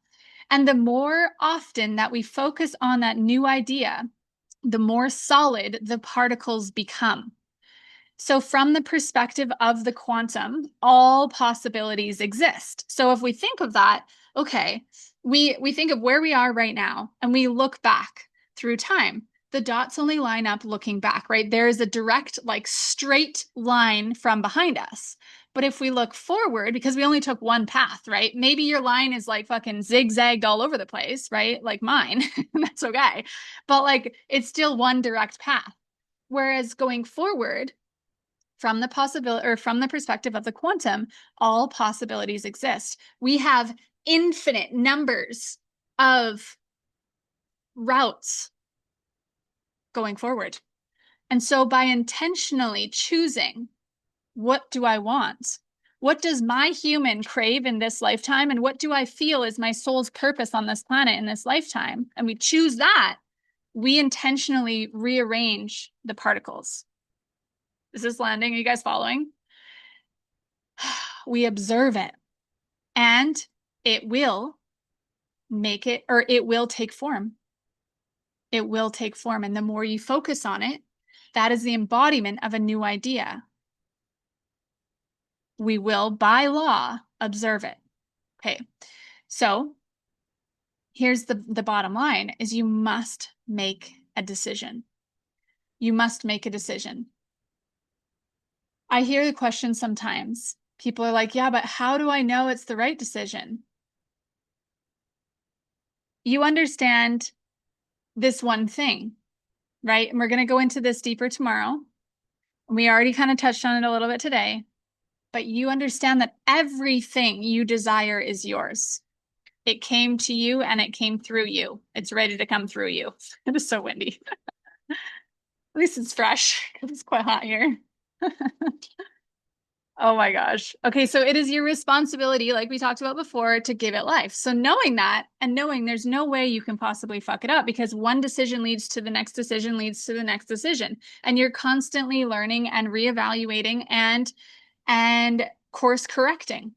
And the more often that we focus on that new idea, the more solid the particles become. So from the perspective of the quantum, all possibilities exist. So if we think of that, okay, we think of where we are right now and we look back through time. The dots only line up looking back, right? There is a direct, like straight line from behind us. But if we look forward, because we only took one path, right? Maybe your line is like fucking zigzagged all over the place, right? Like mine. That's okay. But like it's still one direct path. Whereas going forward, from the possibility or from the perspective of the quantum, all possibilities exist. We have infinite numbers of routes going forward. And so by intentionally choosing, what do I want? What does my human crave in this lifetime? And what do I feel is my soul's purpose on this planet in this lifetime? And we choose that, we intentionally rearrange the particles. Is this landing? Are you guys following? We observe it and it will make it, or it will take form. It will take form. And the more you focus on it, that is the embodiment of a new idea. We will, by law, observe it. Okay. So here's the bottom line is you must make a decision. You must make a decision. I hear the question sometimes. People are like, yeah, but how do I know it's the right decision? You understand this one thing, right? And we're going to go into this deeper tomorrow. We already kind of touched on it a little bit today, but you understand that everything you desire is yours. It came to you and it came through you. It's ready to come through you. It is so windy. At least it's fresh because it's quite hot here. Oh my gosh. Okay, so it is your responsibility, like we talked about before, to give it life. So knowing that and knowing there's no way you can possibly fuck it up because one decision leads to the next decision leads to the next decision. And you're constantly learning and reevaluating and course correcting.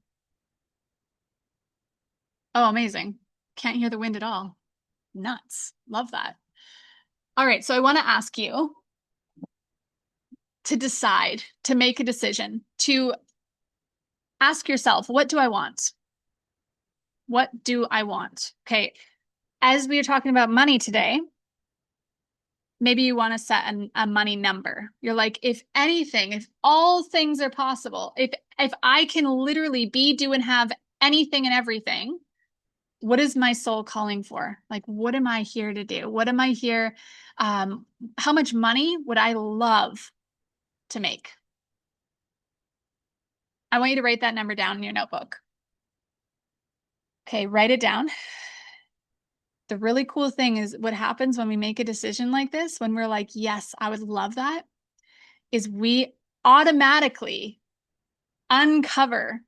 Oh, amazing. Can't hear the wind at all. Nuts. Love that. All right, so I want to ask you to decide, to make a decision, to ask yourself, what do I want? What do I want? Okay. As we are talking about money today, maybe you want to set a money number. You're like, if anything, if all things are possible, if I can literally be, do, and have anything and everything, what is my soul calling for? Like, what am I here to do? What am I here? How much money would I love to make? I want you to write that number down in your notebook. Okay, write it down. The really cool thing is what happens when we make a decision like this, when we're like, yes, I would love that, is we automatically uncover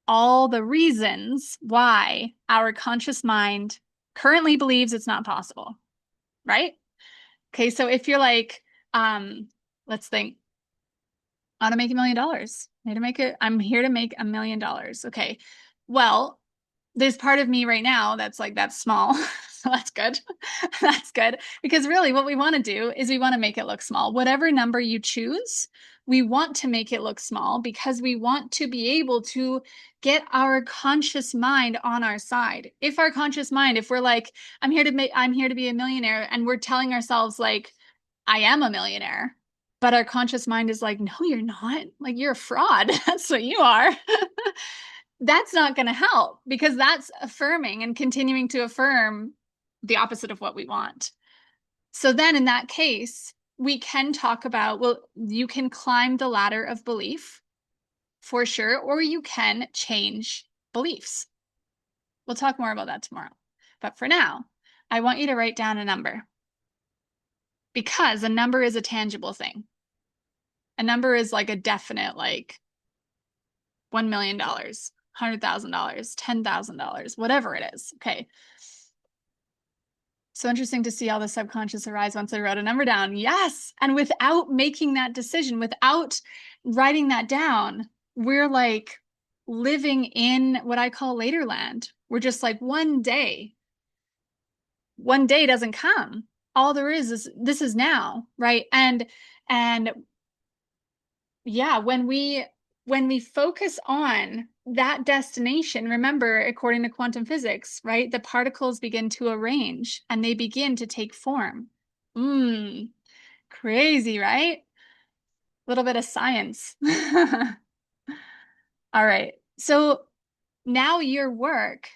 all the reasons why our conscious mind currently believes it's not possible. right? Okay, so if you're like, let's think, I want to make $1 million. I'm here to make $1 million. Okay. Well, there's part of me right now that's like, that's small. So that's good. That's good. Because really what we want to do is we want to make it look small. Whatever number you choose, we want to make it look small because we want to be able to get our conscious mind on our side. If our conscious mind, if we're like, I'm here to be a millionaire, and we're telling ourselves like, I am a millionaire, but our conscious mind is like, no, you're not. Like, you're a fraud. That's what you are. That's not going to help because that's affirming and continuing to affirm the opposite of what we want. So then in that case, we can talk about, well, you can climb the ladder of belief for sure, or you can change beliefs. We'll talk more about that tomorrow. But for now, I want you to write down a number because a number is a tangible thing. A number is like a definite, like $1 million, $100,000, $10,000, whatever it is. Okay. So interesting to see how the subconscious arise once I wrote a number down. Yes. And without making that decision, without writing that down, we're like living in what I call later land. We're just like one day doesn't come. All there is this is now, right? And yeah, when we focus on that destination, remember, according to quantum physics, right, the particles begin to arrange and they begin to take form. Crazy, right? A little bit of science. All right. So now your work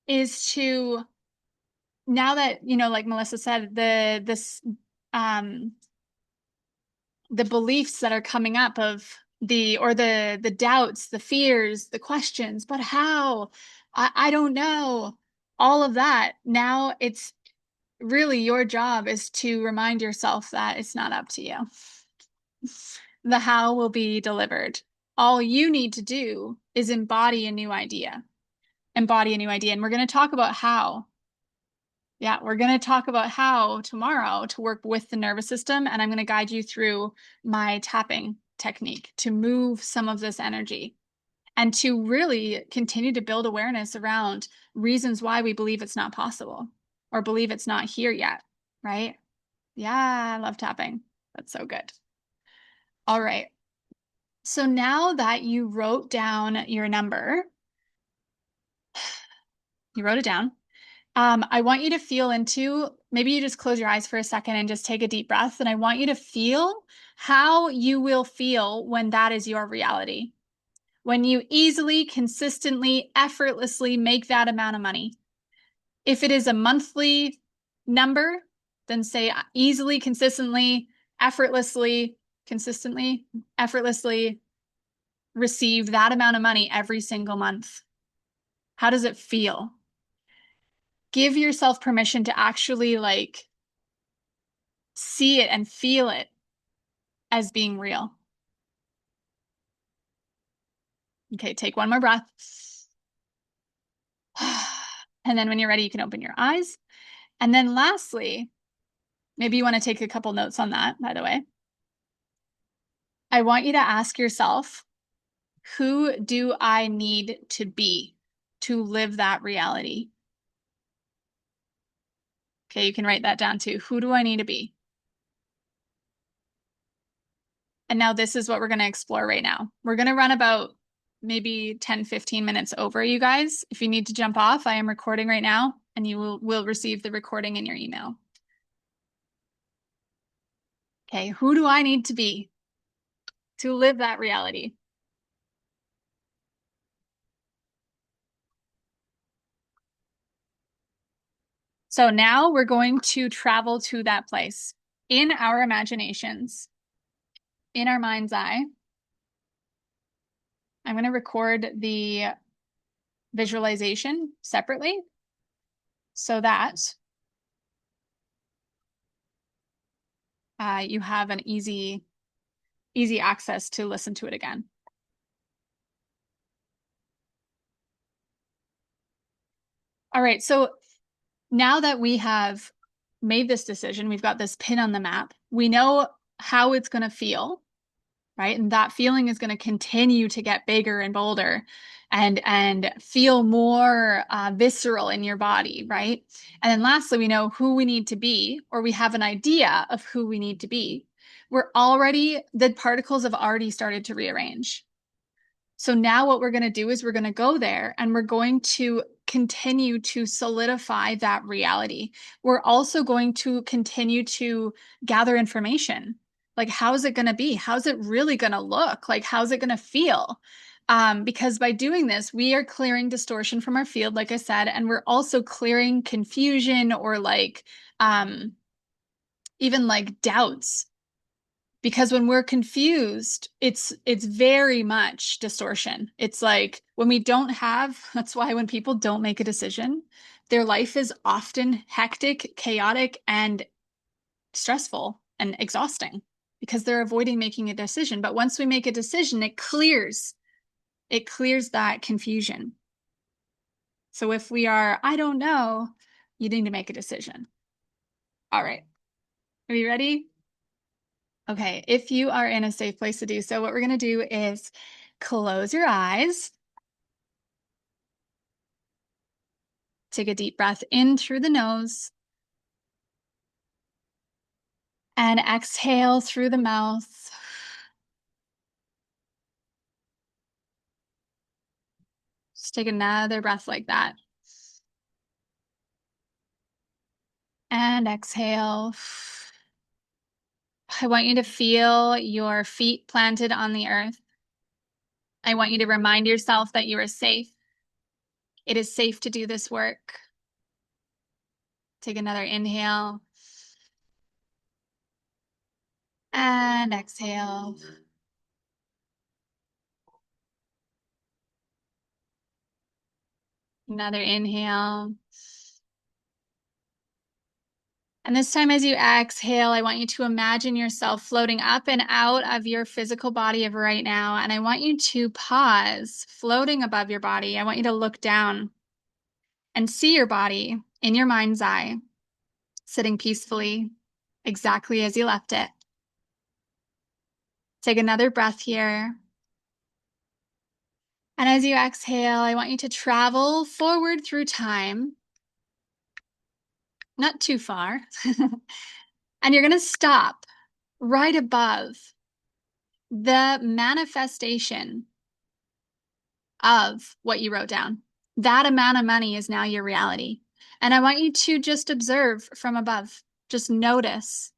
is to, now that, like Melissa said, um the beliefs that are coming up of the doubts, the fears, the questions, but how? I don't know. All of that. Now it's really your job is to remind yourself that it's not up to you. The how will be delivered. All you need to do is embody a new idea. Embody a new idea. And we're going to talk about how. Yeah, we're going to talk about how tomorrow to work with the nervous system. And I'm going to guide you through my tapping technique to move some of this energy and to really continue to build awareness around reasons why we believe it's not possible or believe it's not here yet, right? Yeah, I love tapping. That's so good. All right. So now that you wrote down your number, you wrote it down. I want you to feel into, maybe you just close your eyes for a second and just take a deep breath. And I want you to feel how you will feel when that is your reality. When you easily, consistently, effortlessly make that amount of money. If it is a monthly number, then say easily, consistently, effortlessly receive that amount of money every single month. How does it feel? Give yourself permission to actually like see it and feel it as being real. Okay, take one more breath. And then when you're ready, you can open your eyes. And then lastly, maybe you want to take a couple notes on that, by the way. I want you to ask yourself, who do I need to be to live that reality? Okay, you can write that down too. Who do I need to be? And now this is what we're going to explore right now. We're going to run about maybe 10, 15 minutes over, you guys. If you need to jump off, I am recording right now and you will receive the recording in your email. Okay, who do I need to be to live that reality? So now we're going to travel to that place in our imaginations, in our mind's eye. I'm going to record the visualization separately so that you have an easy access to listen to it again. All right, so now that we have made this decision. We've got this pin on the map. We know how it's going to feel, right? And that feeling is going to continue to get bigger and bolder and feel more visceral in your body, right? And then lastly, we know who we need to be, or we have an idea of who we need to be. The particles have already started to rearrange. So now what we're going to do is we're going to go there and we're going to continue to solidify that reality. We're also going to continue to gather information. Like, how's it going to be? How's it really going to look? Like, how's it going to feel? Because by doing this, we are clearing distortion from our field, like I said, and we're also clearing confusion or even like doubts, because when we're confused, it's very much distortion. It's like when we don't have, that's why when people don't make a decision, their life is often hectic, chaotic, and stressful and exhausting because they're avoiding making a decision. But once we make a decision, it clears that confusion. So if we are, I don't know, you need to make a decision. All right. Are you ready? Okay, if you are in a safe place to do so, what we're going to do is close your eyes. Take a deep breath in through the nose and exhale through the mouth. Just take another breath like that. And exhale. I want you to feel your feet planted on the earth. I want you to remind yourself that you are safe. It is safe to do this work. Take another inhale. And exhale. Another inhale. And this time, as you exhale, I want you to imagine yourself floating up and out of your physical body of right now. And I want you to pause, floating above your body. I want you to look down and see your body in your mind's eye, sitting peacefully, exactly as you left it. Take another breath here. And as you exhale, I want you to travel forward through time, not too far. And you're going to stop right above the manifestation of what you wrote down. That amount of money is now your reality. And I want you to just observe from above. Just notice.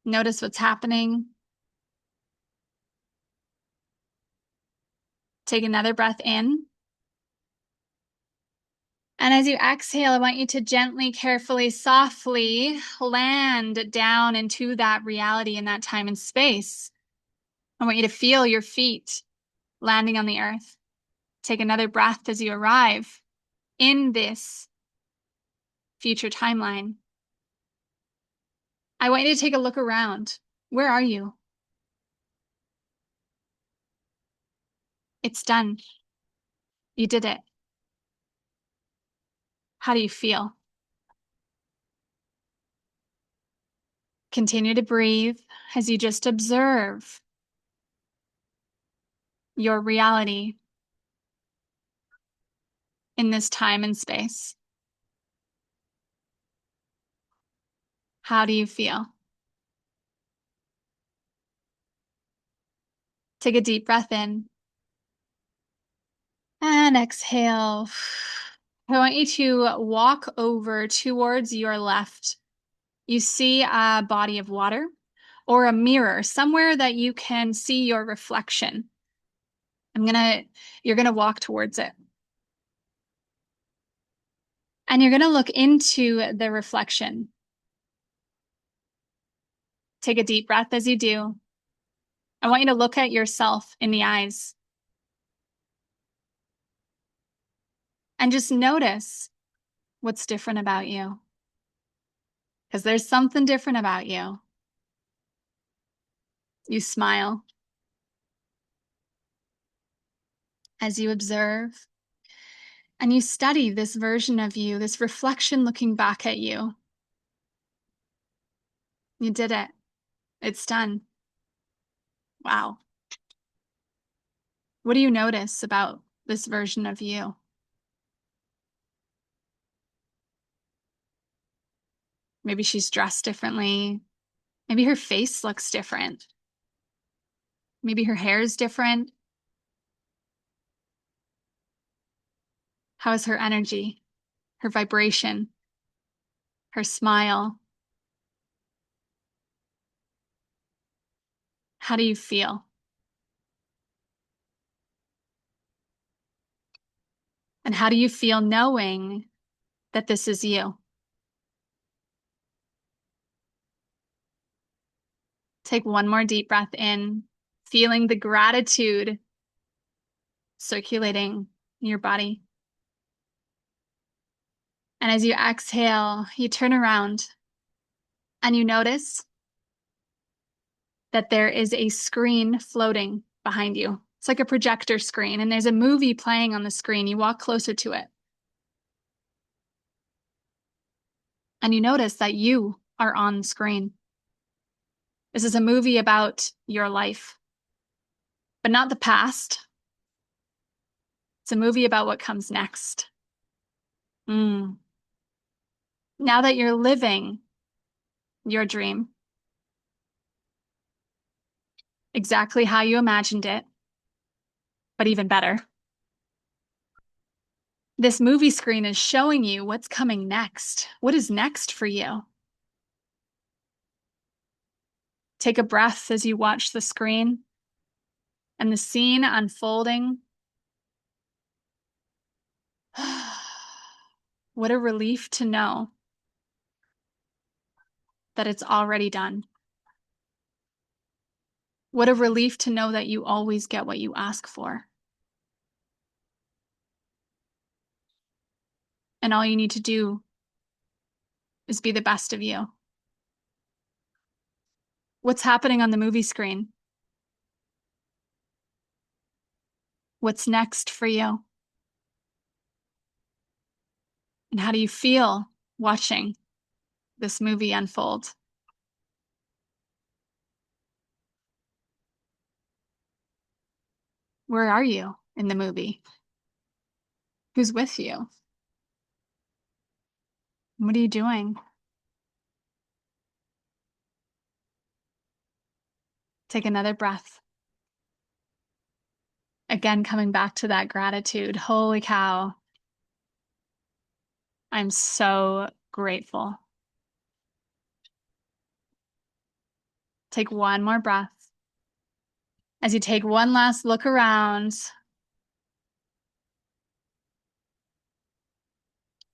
Notice what's happening. Take another breath in. And as you exhale, I want you to gently, carefully, softly land down into that reality in that time and space. I want you to feel your feet landing on the earth. Take another breath as you arrive in this future timeline. I want you to take a look around. Where are you? It's done. You did it. How do you feel? Continue to breathe as you just observe your reality in this time and space. How do you feel? Take a deep breath in and exhale. I want you to walk over towards your left. You see a body of water or a mirror, somewhere that you can see your reflection. You're gonna walk towards it. And you're gonna look into the reflection. Take a deep breath as you do. I want you to look at yourself in the eyes. And just notice what's different about you. Because there's something different about you. You smile as you observe. And you study this version of you, this reflection looking back at you. You did it. It's done. Wow. What do you notice about this version of you? Maybe she's dressed differently. Maybe her face looks different. Maybe her hair is different. How is her energy, her vibration, her smile? How do you feel? And how do you feel knowing that this is you? Take one more deep breath in, feeling the gratitude circulating in your body. And as you exhale, you turn around and you notice that there is a screen floating behind you. It's like a projector screen, and there's a movie playing on the screen. You walk closer to it. And you notice that you are on screen. This is a movie about your life, but not the past. It's a movie about what comes next. Now that you're living your dream exactly how you imagined it, but even better, this movie screen is showing you what's coming next. What is next for you? Take a breath as you watch the screen and the scene unfolding. What a relief to know that it's already done. What a relief to know that you always get what you ask for. And all you need to do is be the best of you. What's happening on the movie screen? What's next for you? And how do you feel watching this movie unfold? Where are you in the movie? Who's with you? What are you doing? Take another breath. Again, coming back to that gratitude. Holy cow. I'm so grateful. Take one more breath. As you take one last look around,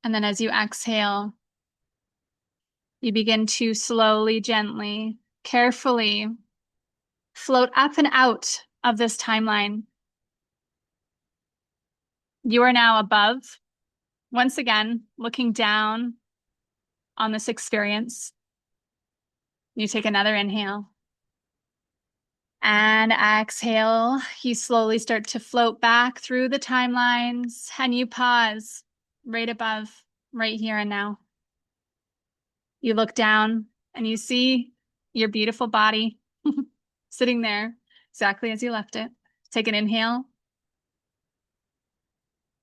and then as you exhale, you begin to slowly, gently, carefully float up and out of this timeline. You are now above, once again, looking down on this experience. You take another inhale. And exhale, you slowly start to float back through the timelines, and you pause right above, right here and now. You look down and you see your beautiful body sitting there exactly as you left it. Take an inhale.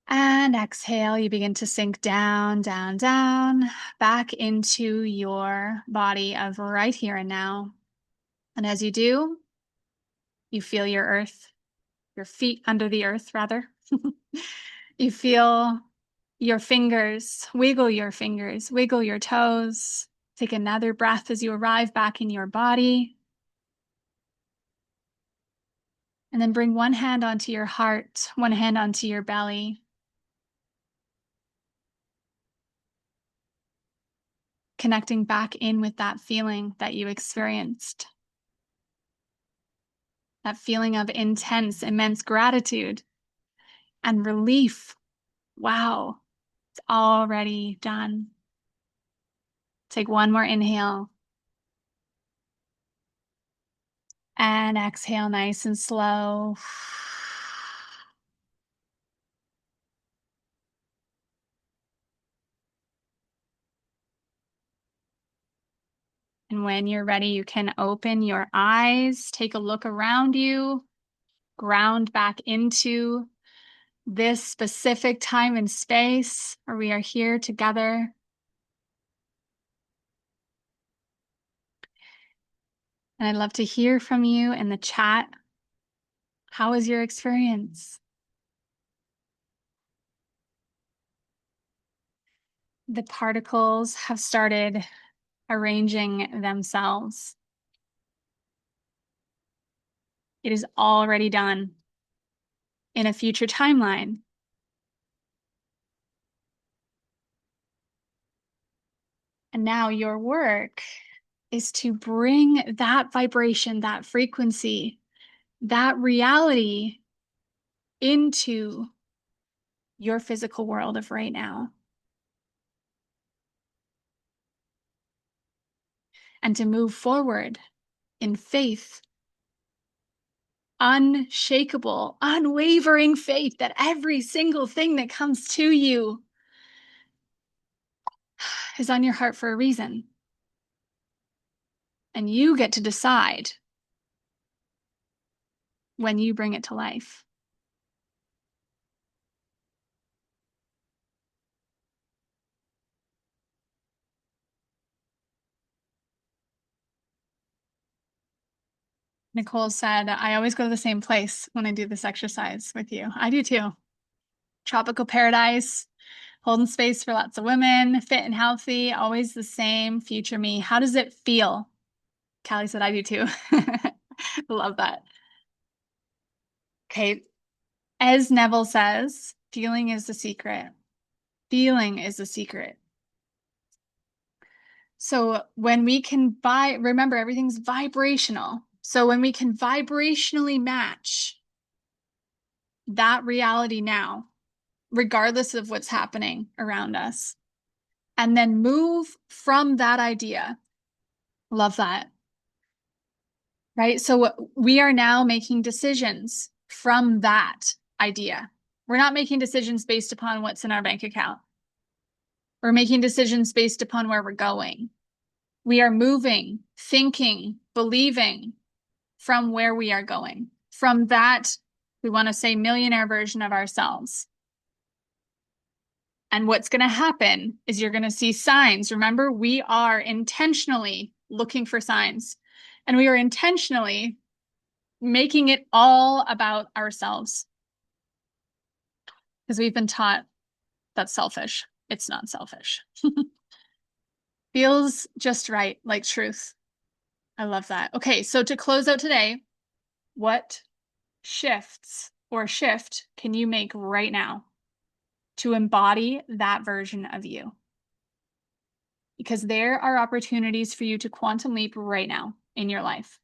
And exhale, you begin to sink down, down, down, back into your body of right here and now. And as you do, you feel your earth, your feet under the earth, rather. You feel your fingers, wiggle your toes. Take another breath as you arrive back in your body. And then bring one hand onto your heart, one hand onto your belly. Connecting back in with that feeling that you experienced. That feeling of intense, immense gratitude and relief. Wow, it's already done. Take one more inhale. And exhale nice and slow. And when you're ready, you can open your eyes, take a look around you, ground back into this specific time and space where we are here together. And I'd love to hear from you in the chat. How was your experience? The particles have started arranging themselves. It is already done in a future timeline. And now your work is to bring that vibration, that frequency, that reality into your physical world of right now. And to move forward in faith, unshakable, unwavering faith that every single thing that comes to you is on your heart for a reason. And you get to decide when you bring it to life. Nicole said, I always go to the same place when I do this exercise with you. I do too. Tropical paradise, holding space for lots of women, fit and healthy, always the same future me. How does it feel? Callie said, I do too. Love that. Okay. As Neville says, feeling is the secret. Feeling is the secret. So when we can remember everything's vibrational. So when we can vibrationally match that reality now, regardless of what's happening around us, and then move from that idea. Love that. Right? So we are now making decisions from that idea. We're not making decisions based upon what's in our bank account. We're making decisions based upon where we're going. We are moving, thinking, believing from where we are going, from that, we want to say, millionaire version of ourselves. And what's going to happen is you're going to see signs. Remember, we are intentionally looking for signs, and we are intentionally making it all about ourselves because we've been taught that's selfish. It's not selfish. Feels just right, like truth. I love that. Okay, so to close out today, what shifts or shift can you make right now to embody that version of you? Because there are opportunities for you to quantum leap right now in your life.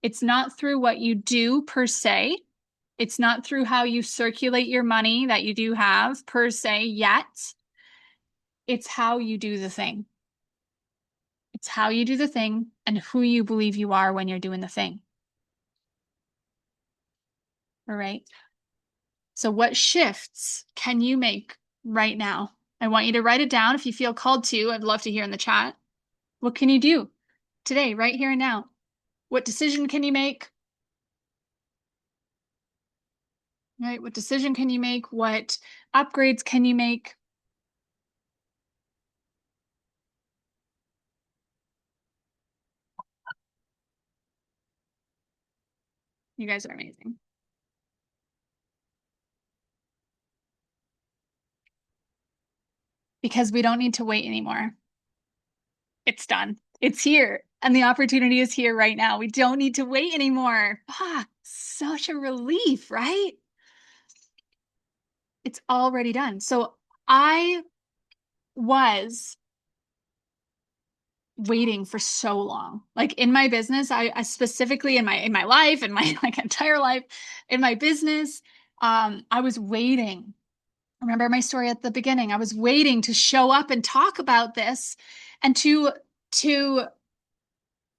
It's not through what you do per se. It's not through how you circulate your money that you do have per se yet. It's how you do the thing. It's how you do the thing and who you believe you are when you're doing the thing. All right. So what shifts can you make right now? I want you to write it down if you feel called to. I'd love to hear in the chat. What can you do today, right here and now? What decision can you make? Right? What decision can you make? What upgrades can you make? You guys are amazing. Because we don't need to wait anymore. It's done. It's here. And the opportunity is here right now. We don't need to wait anymore. Fuck, such a relief, right? It's already done. So I was waiting for so long. Like in my business, I specifically in my life, in my like entire life, in my business, I was waiting. Remember my story at the beginning. I was waiting to show up and talk about this and to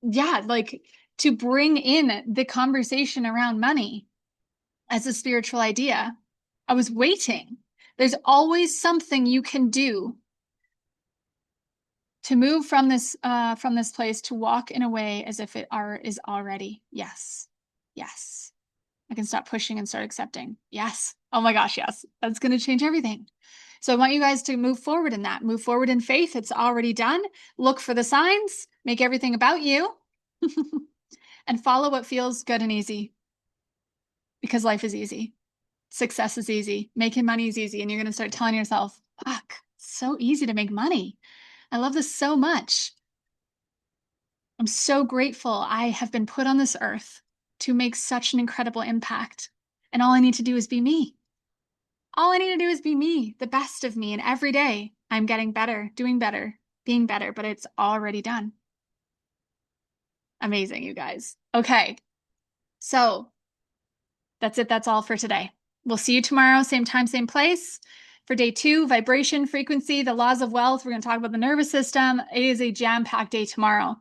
yeah, like to bring in the conversation around money as a spiritual idea. I was waiting. There's always something you can do To move from this place, to walk in a way as if it is already. Yes. Yes. I can stop pushing and start accepting. Yes. Oh my gosh, yes. That's going to change everything. So I want you guys to move forward in that. Move forward in faith. It's already done. Look for the signs. Make everything about you. And follow what feels good and easy, because life is easy. Success is easy. Making money is easy. And you're going to start telling yourself, fuck, it's so easy to make money. I love this so much. I'm so grateful I have been put on this earth to make such an incredible impact. And all I need to do is be me. All I need to do is be me, the best of me. And every day I'm getting better, doing better, being better, but it's already done. Amazing, you guys. Okay. So that's it. That's all for today. We'll see you tomorrow, same time, same place. For day 2, vibration, frequency, the laws of wealth. We're going to talk about the nervous system. It is a jam-packed day tomorrow.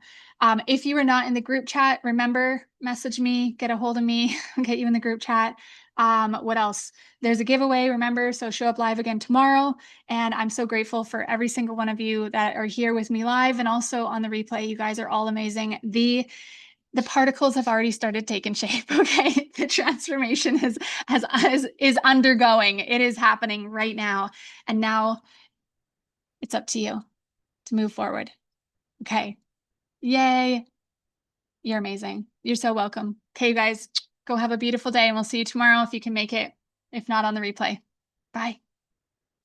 If you are not in the group chat, remember, message me, get a hold of me, I'll get you in the group chat. What else? There's a giveaway, remember, so show up live again tomorrow. And I'm so grateful for every single one of you that are here with me live and also on the replay. You guys are all amazing. The particles have already started taking shape. Okay. The transformation is undergoing. It is happening right now. And now it's up to you to move forward. Okay. Yay. You're amazing. You're so welcome. Okay, guys, go have a beautiful day and we'll see you tomorrow if you can make it. If not, on the replay. Bye.